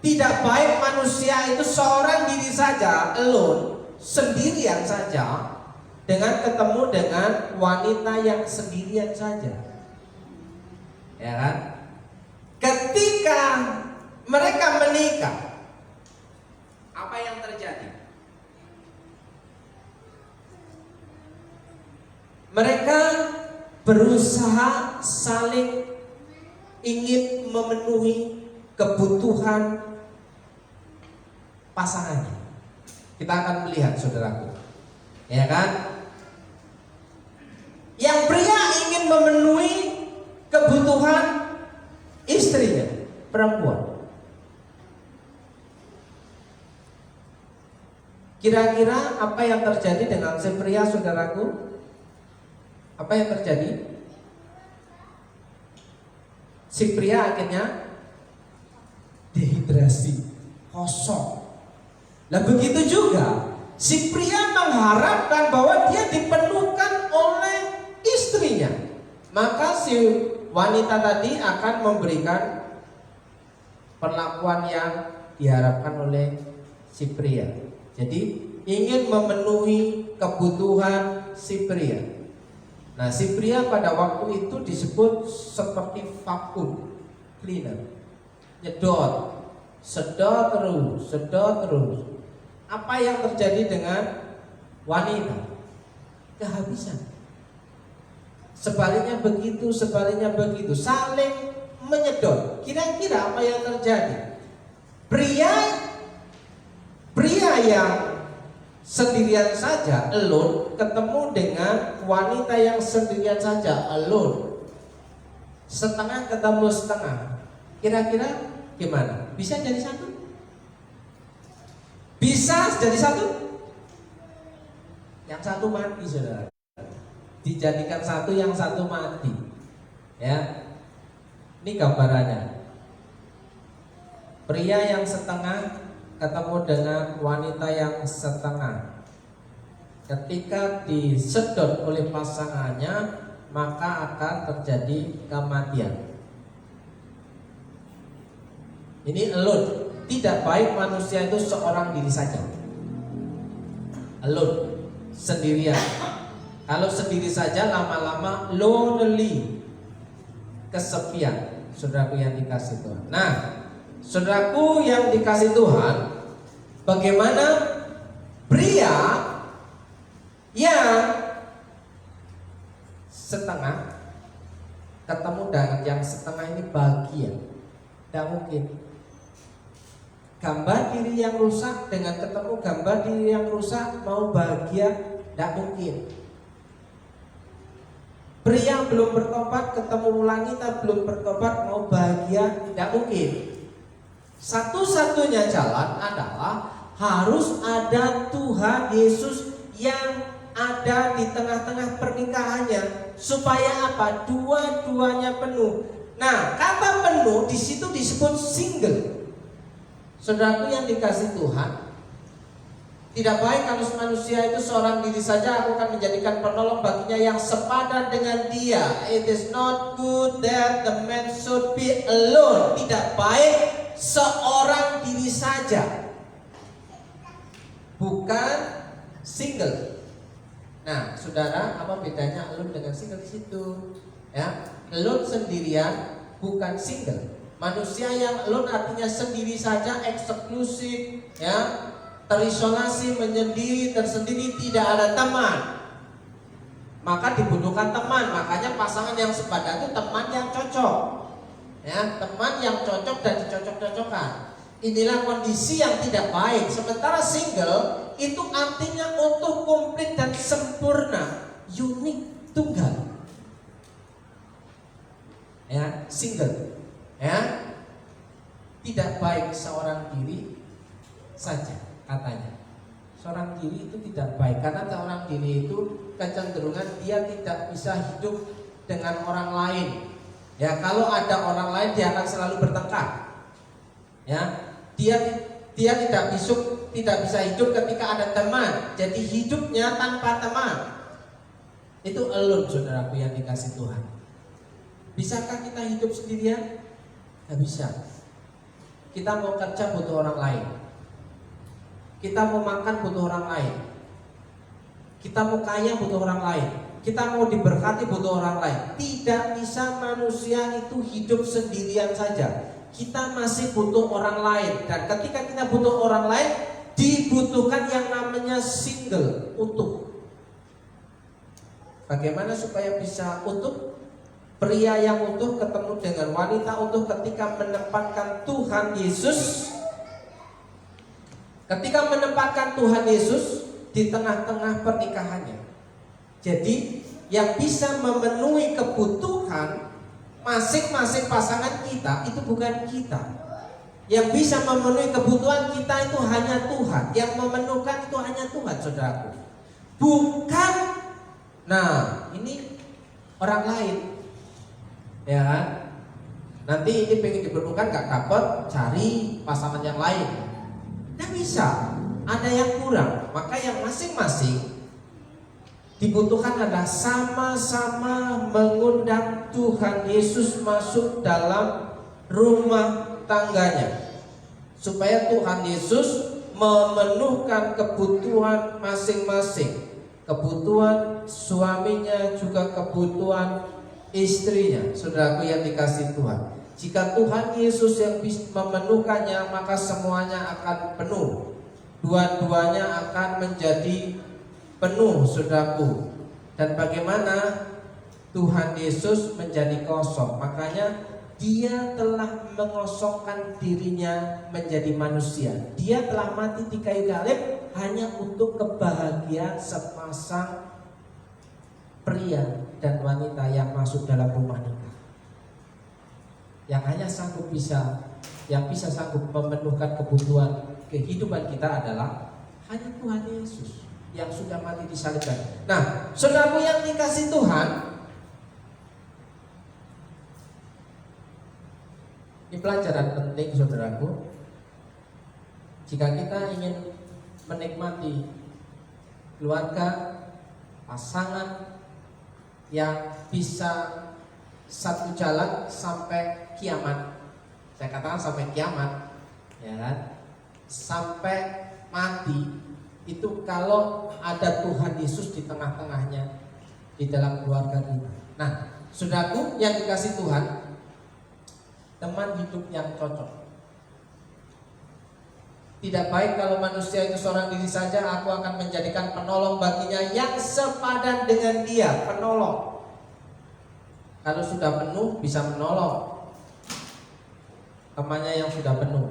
tidak baik manusia itu seorang diri saja, alone, sendirian saja, dengan ketemu dengan wanita yang sendirian saja. Ya kan? Ketika mereka menikah, apa yang terjadi? Mereka berusaha saling ingin memenuhi kebutuhan pasangannya. Kita akan melihat, saudaraku, ya kan? Yang pria ingin memenuhi kebutuhan istrinya, perempuan. Kira-kira apa yang terjadi dengan si pria, saudaraku? Apa yang terjadi? Si pria akhirnya dehidrasi, kosong. Nah begitu juga si pria mengharapkan bahwa dia dipenuhkan oleh istrinya. Maka si wanita tadi akan memberikan perlakuan yang diharapkan oleh si pria. Jadi ingin memenuhi kebutuhan si pria. Nah, si pria pada waktu itu disebut seperti vakum cleaner, nyedot, sedot terus. Apa yang terjadi dengan wanita? Kehabisan. Sebaliknya begitu, saling menyedot. Kira-kira apa yang terjadi? Pria yang sendirian saja, alone, ketemu dengan wanita yang sendirian saja, alone. Setengah ketemu setengah. Kira-kira gimana? Bisa jadi satu? Bisa jadi satu? Yang satu mati, saudara. Dijadikan satu, yang satu mati. Ya, ini gambarannya. Pria yang setengah ketemu dengan wanita yang setengah. Ketika disedot oleh pasangannya, maka akan terjadi kematian. Ini alone. Tidak baik manusia itu seorang diri saja, alone, sendirian. Kalau sendiri saja lama-lama lonely, kesepian. Saudaraku yang dikasih Tuhan. Nah, saudaraku yang dikasih Tuhan, bagaimana pria yang setengah ketemu dengan yang setengah ini bahagia? Tidak mungkin. Gambar diri yang rusak dengan ketemu gambar diri yang rusak mau bahagia? Tidak mungkin. Pria belum bertobat ketemu wanita belum bertobat mau bahagia, tidak mungkin. Satu-satunya jalan adalah harus ada Tuhan Yesus yang ada di tengah-tengah pernikahannya, supaya apa? Dua-duanya penuh. Nah, kata penuh di situ disebut single. Saudaraku yang dikasih Tuhan, tidak baik kalau manusia itu seorang diri saja. Aku akan menjadikan penolong baginya yang sepadan dengan dia. It is not good that the man should be alone. Tidak baik seorang diri saja, bukan single. Nah, saudara, apa bedanya alone dengan single di situ? Ya, alone sendirian, bukan single. Manusia yang alone artinya sendiri saja, eksklusif, ya, terisolasi, menyendiri, tersendiri, tidak ada teman. Maka dibutuhkan teman. Makanya pasangan yang sepadan itu teman yang cocok, ya, teman yang cocok dan dicocok-cocokkan. Inilah kondisi yang tidak baik. Sementara single itu artinya utuh, komplit dan sempurna, unik, tunggal. Ya, single. Ya, tidak baik seorang diri saja katanya. Seorang diri itu tidak baik karena seorang diri itu kecenderungan dia tidak bisa hidup dengan orang lain. Ya, kalau ada orang lain dia akan selalu bertengkar. Ya, dia tidak bisa hidup ketika ada teman. Jadi hidupnya tanpa teman. Itu alone, saudaraku yang dikasih Tuhan. Bisakah kita hidup sendirian? Tidak bisa. Kita mau kerja butuh orang lain. Kita mau makan butuh orang lain. Kita mau kaya butuh orang lain. Kita mau diberkati butuh orang lain. Tidak bisa manusia itu hidup sendirian saja. Kita masih butuh orang lain. Dan ketika kita butuh orang lain, dibutuhkan yang namanya single, utuh. Bagaimana supaya bisa utuh? Pria yang utuh ketemu dengan wanita utuh ketika menempatkan Tuhan Yesus. Ketika menempatkan Tuhan Yesus di tengah-tengah pernikahannya. Jadi yang bisa memenuhi kebutuhan masing-masing pasangan kita itu bukan kita. Yang bisa memenuhi kebutuhan kita itu hanya Tuhan. Yang memenuhkan itu hanya Tuhan, saudaraku. Bukan, nah ini orang lain, ya kan? Nanti ini pengen diperlukan gak dapat, cari pasangan yang lain. Tidak bisa, ada yang kurang. Maka yang masing-masing dibutuhkan adalah sama-sama mengundang Tuhan Yesus masuk dalam rumah tangganya, supaya Tuhan Yesus memenuhkan kebutuhan masing-masing. Kebutuhan suaminya juga kebutuhan istrinya. Saudaraku yang dikasih Tuhan, jika Tuhan Yesus yang bisa memenuhkannya, maka semuanya akan penuh. Dua-duanya akan menjadi penuh, saudaraku. Dan bagaimana Tuhan Yesus menjadi kosong? Makanya dia telah mengosongkan dirinya menjadi manusia. Dia telah mati di kayu salib hanya untuk kebahagiaan sepasang pria dan wanita yang masuk dalam rumah nikah. Yang hanya yang bisa sanggup memenuhkan kebutuhan kehidupan kita adalah hanya Tuhan Yesus yang sudah mati disalibkan. Nah, saudaraku yang dikasih Tuhan, ini pelajaran penting, saudaraku. Jika kita ingin menikmati keluarga, pasangan yang bisa satu jalan sampai kiamat, saya katakan sampai kiamat, ya kan? Sampai mati. Itu kalau ada Tuhan Yesus di tengah-tengahnya, di dalam keluarga kita. Nah, saudaraku yang dikasih Tuhan, teman hidup yang cocok. Tidak baik kalau manusia itu seorang diri saja. Aku akan menjadikan penolong baginya yang sepadan dengan dia. Penolong. Kalau sudah penuh bisa menolong temannya yang sudah penuh.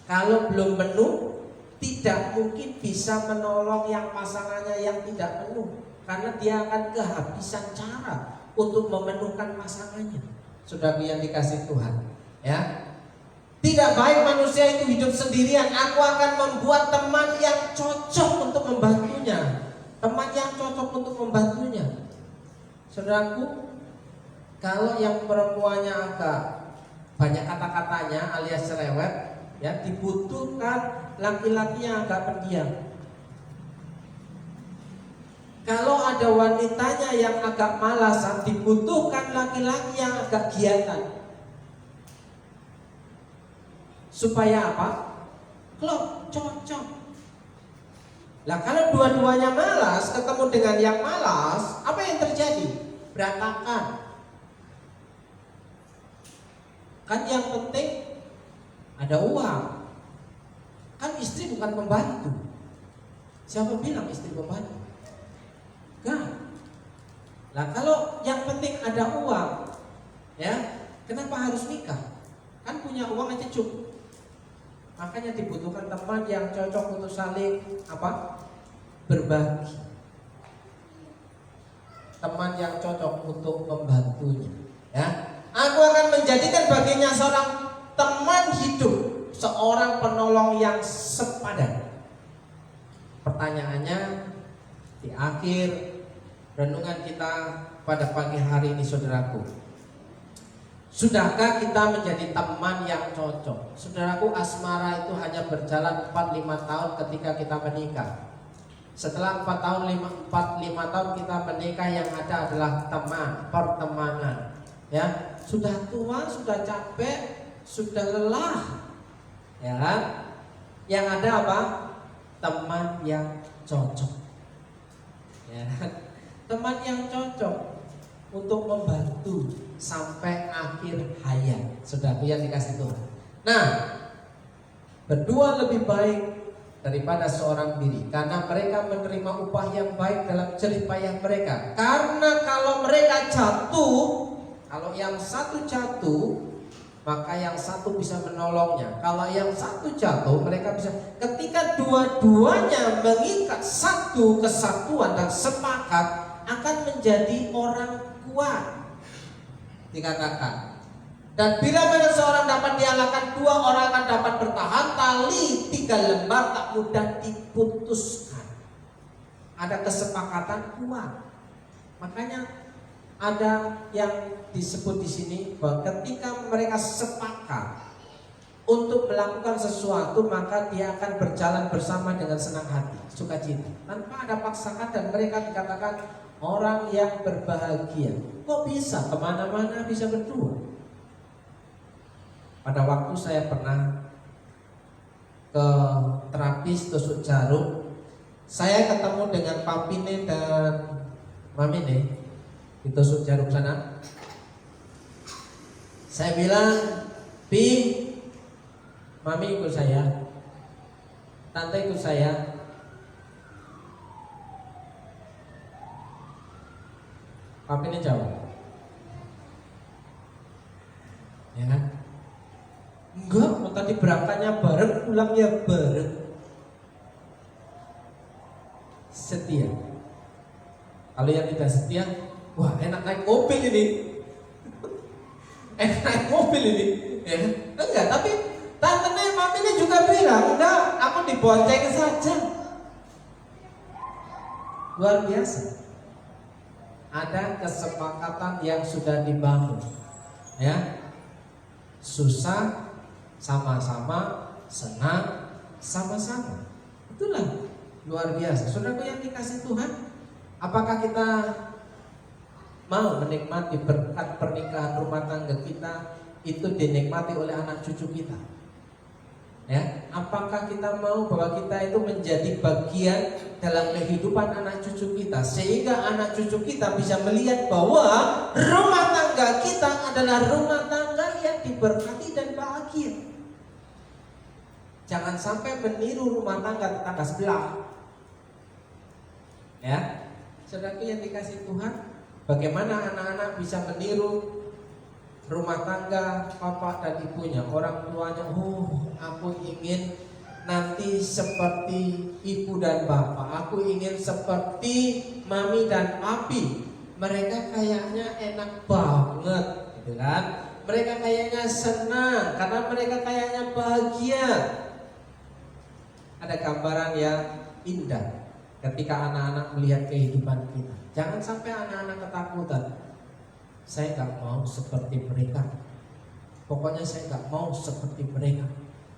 Kalau belum penuh, tidak mungkin bisa menolong yang pasangannya yang tidak penuh. karena dia akan kehabisan cara untuk memenuhkan pasangannya. Saudara yang dikasih Tuhan, ya. Tidak baik manusia itu hidup sendirian. Aku akan membuat teman yang cocok untuk membantunya. Teman yang cocok untuk membantunya. Saudaraku, kalau yang perempuannya agak banyak kata-katanya alias cerewet, ya, dibutuhkan laki-laki yang agak pendiam. Kalau ada wanitanya yang agak malasan, dibutuhkan laki-laki yang agak giatan. Supaya apa? Klop, cocok. Lah kalau dua-duanya malas ketemu dengan yang malas, apa yang terjadi? Berantakan. Kan yang penting ada uang. Kan istri bukan pembantu. Siapa bilang istri pembantu? Enggak. Lah kalau yang penting ada uang, ya, kenapa harus nikah? Kan punya uang aja cukup. Makanya dibutuhkan teman yang cocok untuk saling apa? Berbagi. Teman yang cocok untuk membantunya, ya. Aku akan menjadikan baginya seorang teman hidup, seorang penolong yang sepadan. Pertanyaannya di akhir renungan kita pada pagi hari ini, saudaraku, sudahkah kita menjadi teman yang cocok? Saudaraku, asmara itu hanya berjalan 4-5 tahun ketika kita menikah. Setelah 4-5 tahun kita menikah, yang ada adalah teman, pertemanan. Ya, sudah tua, sudah capek, sudah lelah. Ya kan? Yang ada apa? Teman yang cocok. Ya, teman yang cocok untuk membantu sampai akhir hayat. Saudaraku yang dikasih Tuhan. Nah, berdua lebih baik daripada seorang diri, karena mereka menerima upah yang baik dalam jerih payah mereka. Karena kalau mereka jatuh, kalau yang satu jatuh, maka yang satu bisa menolongnya. Kalau yang satu jatuh, mereka bisa. Ketika dua-duanya mengikat satu kesatuan dan sepakat, akan menjadi orang kuat, dikatakan. Dan bila mana seorang dapat dialahkan, 2 orang akan dapat bertahan. Tali 3 lembar tak mudah diputuskan. Ada kesepakatan kuat. Makanya ada yang disebut di sini bahwa ketika mereka sepakat untuk melakukan sesuatu, maka dia akan berjalan bersama dengan senang hati, sukacita, tanpa ada paksaan, dan mereka dikatakan orang yang berbahagia. Kok bisa kemana-mana bisa berdua? Pada waktu saya pernah ke terapis tusuk jarum, saya ketemu dengan Papine dan Mamine di tusuk jarum sana. Saya bilang, Pi, Mami ikut saya, Tante ikut saya. Papine jawab, ya kan? Enggak, mau tadi berangkatnya bareng, pulangnya bareng. Setia. Kalau yang tidak setia, wah enak naik mobil ini. Enak naik mobil ini, ya. Enggak, tapi tante-tante maminya juga bilang, enggak, aku dibonceng saja. Luar biasa. Ada kesepakatan yang sudah dibangun, ya. Susah sama-sama, senang sama-sama. Itulah luar biasa. Saudaraku yang dikasih Tuhan, apakah kita mau menikmati berkat pernikahan rumah tangga kita itu dinikmati oleh anak cucu kita? Ya, apakah kita mau bahwa kita itu menjadi bagian dalam kehidupan anak cucu kita, sehingga anak cucu kita bisa melihat bahwa rumah tangga kita adalah rumah tangga yang diberkati dan bahagia. Jangan sampai meniru rumah tangga tetangga sebelah. Ya, saudaraku yang dikasih Tuhan, bagaimana anak-anak bisa meniru rumah tangga papa dan ibunya, orang tuanya. Oh, aku ingin nanti seperti ibu dan bapak. Aku ingin seperti mami dan abi. Mereka kayaknya enak banget, gitu kan? Mereka kayaknya senang karena mereka kayaknya bahagia. Ada gambaran yang indah ketika anak-anak melihat kehidupan kita. Jangan sampai anak-anak ketakutan. Saya nggak mau seperti mereka. Pokoknya saya nggak mau seperti mereka.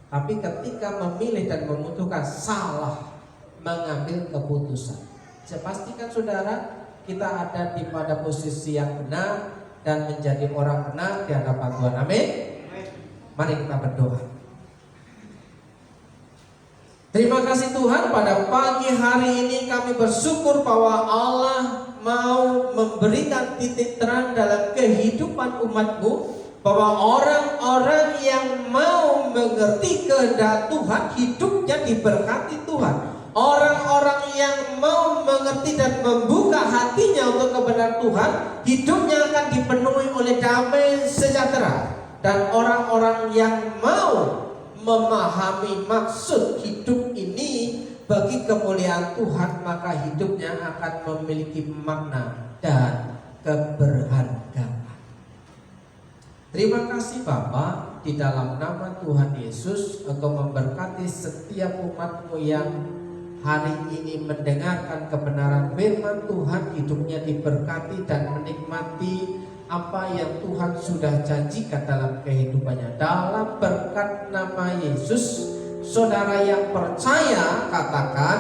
Tapi ketika memilih dan memutuskan salah mengambil keputusan, saya pastikan saudara, kita ada di pada posisi yang benar dan menjadi orang benar di hadapan Tuhan. Amin. Mari kita berdoa. Terima kasih Tuhan, pada pagi hari ini kami bersyukur bahwa Allah mau memberikan titik terang dalam kehidupan umat-Mu, bahwa orang-orang yang mau mengerti kehendak Tuhan hidupnya diberkati Tuhan. Orang-orang yang mau mengerti dan membuka hatinya untuk kebenaran Tuhan, hidupnya akan dipenuhi oleh damai sejahtera. Dan orang-orang yang mau memahami maksud hidup ini bagi kemuliaan Tuhan, maka hidupnya akan memiliki makna dan keberhargaan. Terima kasih Bapa, di dalam nama Tuhan Yesus Engkau memberkati setiap umat-Mu yang hari ini mendengarkan kebenaran firman Tuhan, hidupnya diberkati dan menikmati apa yang Tuhan sudah janjikan dalam kehidupannya. Dalam berkat nama Yesus, saudara yang percaya katakan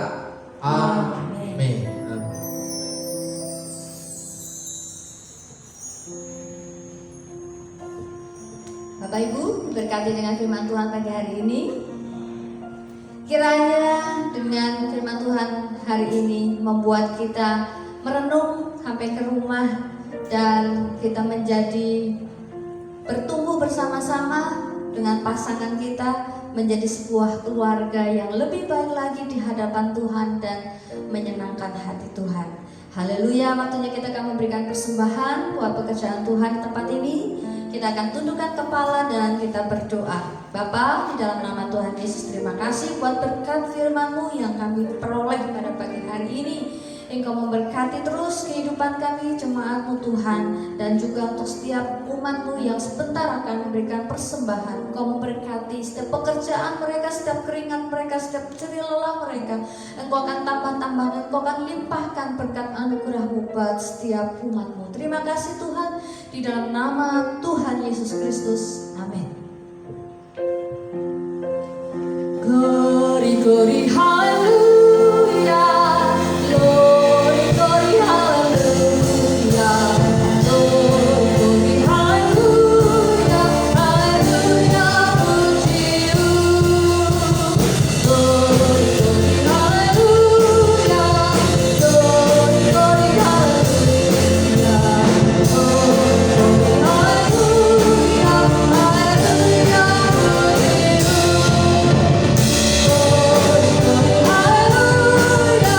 amin. Bapak Ibu, diberkati dengan firman Tuhan pagi hari ini. Kiranya dengan firman Tuhan hari ini membuat kita merenung sampai ke rumah, dan kita menjadi bertumbuh bersama-sama dengan pasangan kita, menjadi sebuah keluarga yang lebih baik lagi di hadapan Tuhan dan menyenangkan hati Tuhan. Haleluya. Waktunya kita akan memberikan persembahan buat pekerjaan Tuhan di tempat ini. Kita akan tundukkan kepala dan kita berdoa. Bapa, di dalam nama Tuhan Yesus, terima kasih buat berkat firman-Mu yang kami peroleh pada pagi hari ini. Engkau memberkati terus kehidupan kami, jemaat-Mu Tuhan, dan juga untuk setiap umat-Mu yang sebentar akan memberikan persembahan. Engkau memberkati setiap pekerjaan mereka, setiap keringat mereka, setiap jerih lelah mereka. Engkau akan tambah-tambah dan Engkau akan limpahkan berkat anugerah-Mu buat setiap umat-Mu. Terima kasih Tuhan, di dalam nama Tuhan Yesus Kristus. Amin. Glory, glory, hallelujah. Glory, glory, hallelujah. Glory, hallelujah. Hallelujah, puji-Mu. Glory, glory, hallelujah. Glory, glory, hallelujah. Glory, hallelujah. Hallelujah,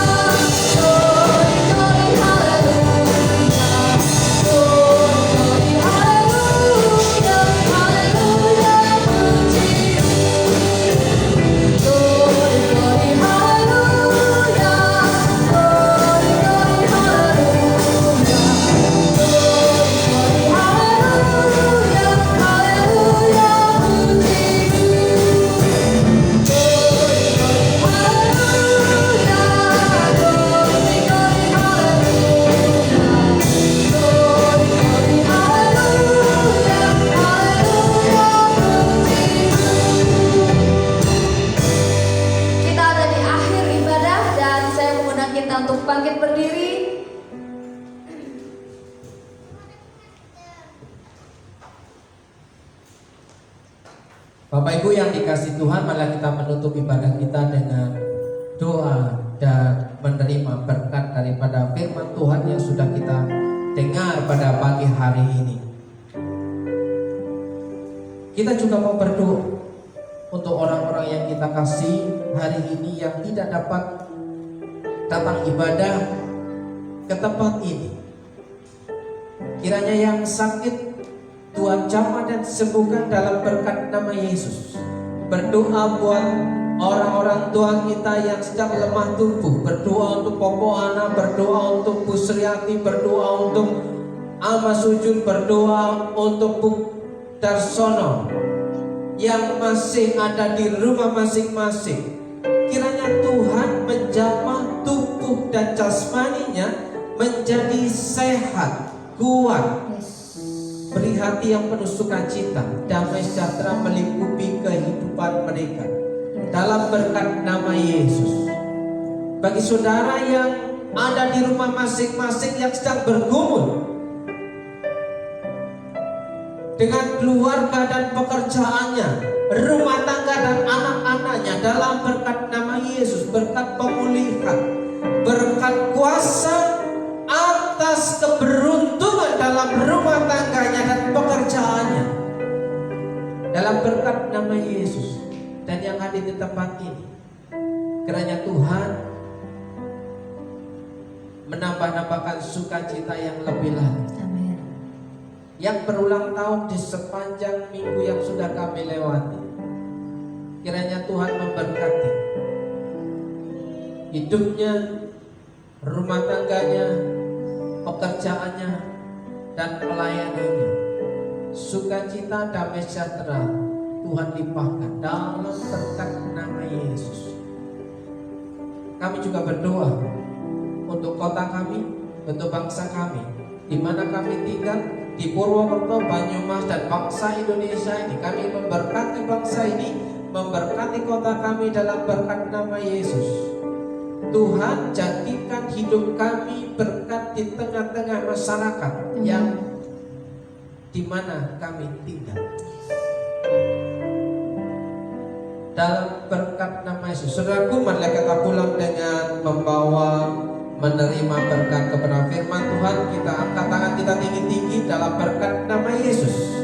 untuk bangkit berdiri. Bapak Ibu yang dikasih Tuhan, malah kita menutup ibadah kita dengan doa dan menerima berkat daripada firman Tuhan yang sudah kita dengar pada pagi hari ini. Kita juga mau berdoa untuk orang-orang yang kita kasih hari ini yang tidak dapat datang ibadah ke tempat ini. Kiranya yang sakit Tuhan jamah dan sembuhkan dalam berkat nama Yesus. Berdoa buat orang-orang tua kita yang sedang lemah tubuh, berdoa untuk Popo Ana, berdoa untuk Bu Sriati, berdoa untuk Ama Sujun, berdoa untuk Bu Darsono yang masih ada di rumah masing-masing. Kiranya Tuhan menjamah tubuh dan jasmaninya menjadi sehat, kuat, beri hati yang penuh sukacita, damai sejahtera melingkupi kehidupan mereka dalam berkat nama Yesus. Bagi saudara yang ada di rumah masing-masing yang sedang bergumul dengan keluarga dan pekerjaannya, rumah tangga dan anak-anaknya, dalam berkat nama Yesus, berkat pemulihan, berkat kuasa atas keberuntungan dalam rumah tangganya dan pekerjaannya, dalam berkat nama Yesus. Dan yang hadir di tempat ini, kiranya Tuhan menambah-nambahkan sukacita yang lebih lagi. Amin. Yang berulang tahun di sepanjang minggu yang sudah kami lewati, kiranya Tuhan memberkati hidupnya, rumah tangganya, pekerjaannya, dan pelayanannya. Sukacita, damai sejahtera Tuhan limpahkan dalam berkat nama Yesus. Kami juga berdoa untuk kota kami, untuk bangsa kami, di mana kami tinggal, di Purwokerto, Banyumas, dan bangsa Indonesia ini. Kami memberkati bangsa ini, memberkati kota kami dalam berkat nama Yesus. Tuhan, jadikan hidup kami berkat di tengah-tengah masyarakat yang di mana kami tinggal. Dalam berkat nama Yesus. Saudaraku, marilah kita pulang dengan membawa, menerima berkat kebenaran firman Tuhan. Kita angkat tangan kita tinggi-tinggi dalam berkat nama Yesus.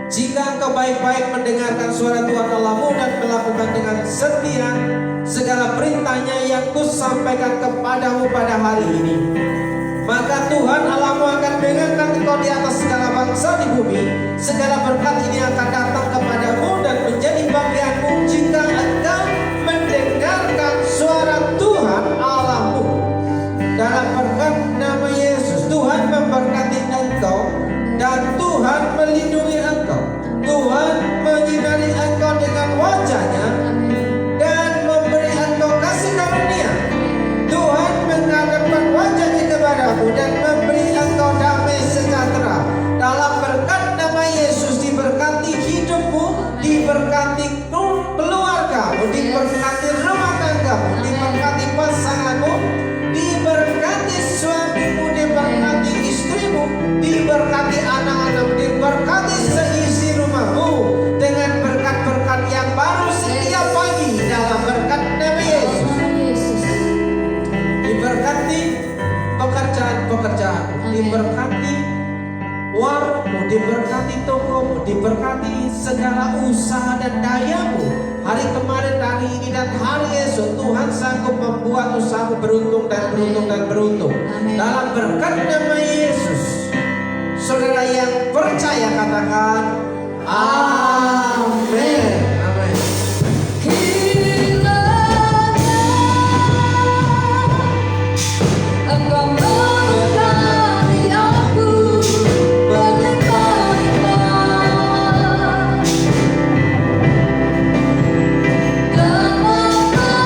Jika engkau baik-baik mendengarkan suara Tuhan Allahmu dan melakukan dengan setia segala perintahnya yang kusampaikan kepadamu pada hari ini, maka Tuhan Allahmu akan mengangkat engkau di atas segala bangsa di bumi. Segala berkat ini akan datang kepadamu dan menjadi bagianmu jika engkau mendengarkan suara Tuhan Allahmu. Dalam berkat nama Yesus, Tuhan memberkati engkau dan Tuhan melindungi engkau. Tuhan menyinari engkau dengan wajah-Nya dan memberi engkau kasih karunia. Tuhan menghadapkan wajah-Nya kepadamu dan memberi engkau damai sejahtera. Dalam berkat nama Yesus, diberkati hidupmu, diberkati keluargamu, diberkati rumah tanggamu, diberkati pasanganmu, diberkati suamimu, diberkati istrimu, diberkati anak-anakmu, diberkati seisi rumahmu dengan berkat-berkat yang baru setiap pagi dalam berkat nama Yesus. Diberkati pekerjaan-pekerjaanmu, diberkati warungmu, diberkati tokomu, diberkati segala usaha dan dayamu. Hari kemarin, hari ini, dan hari esok, Tuhan sanggup membuat usahamu beruntung dan beruntung dan beruntung. Dalam berkat nama Yesus. Saudara yang percaya katakan amin. Amin. Engkau memberkati aku berlimpah-limpah dan memenuhi darahku.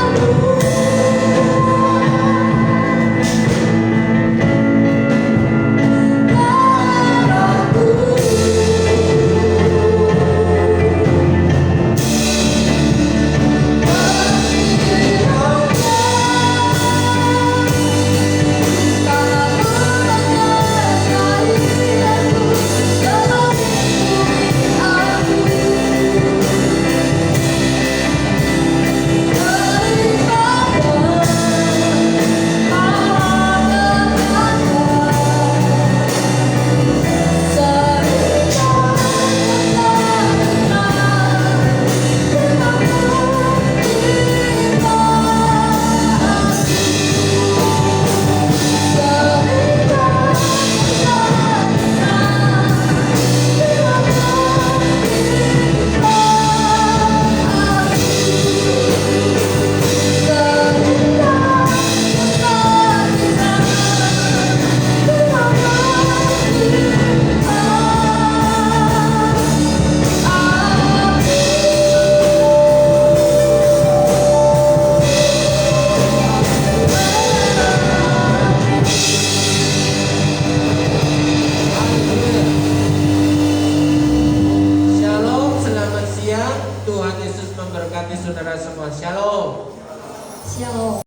Tuhan Yesus memberkati saudara semua. Shalom. Shalom.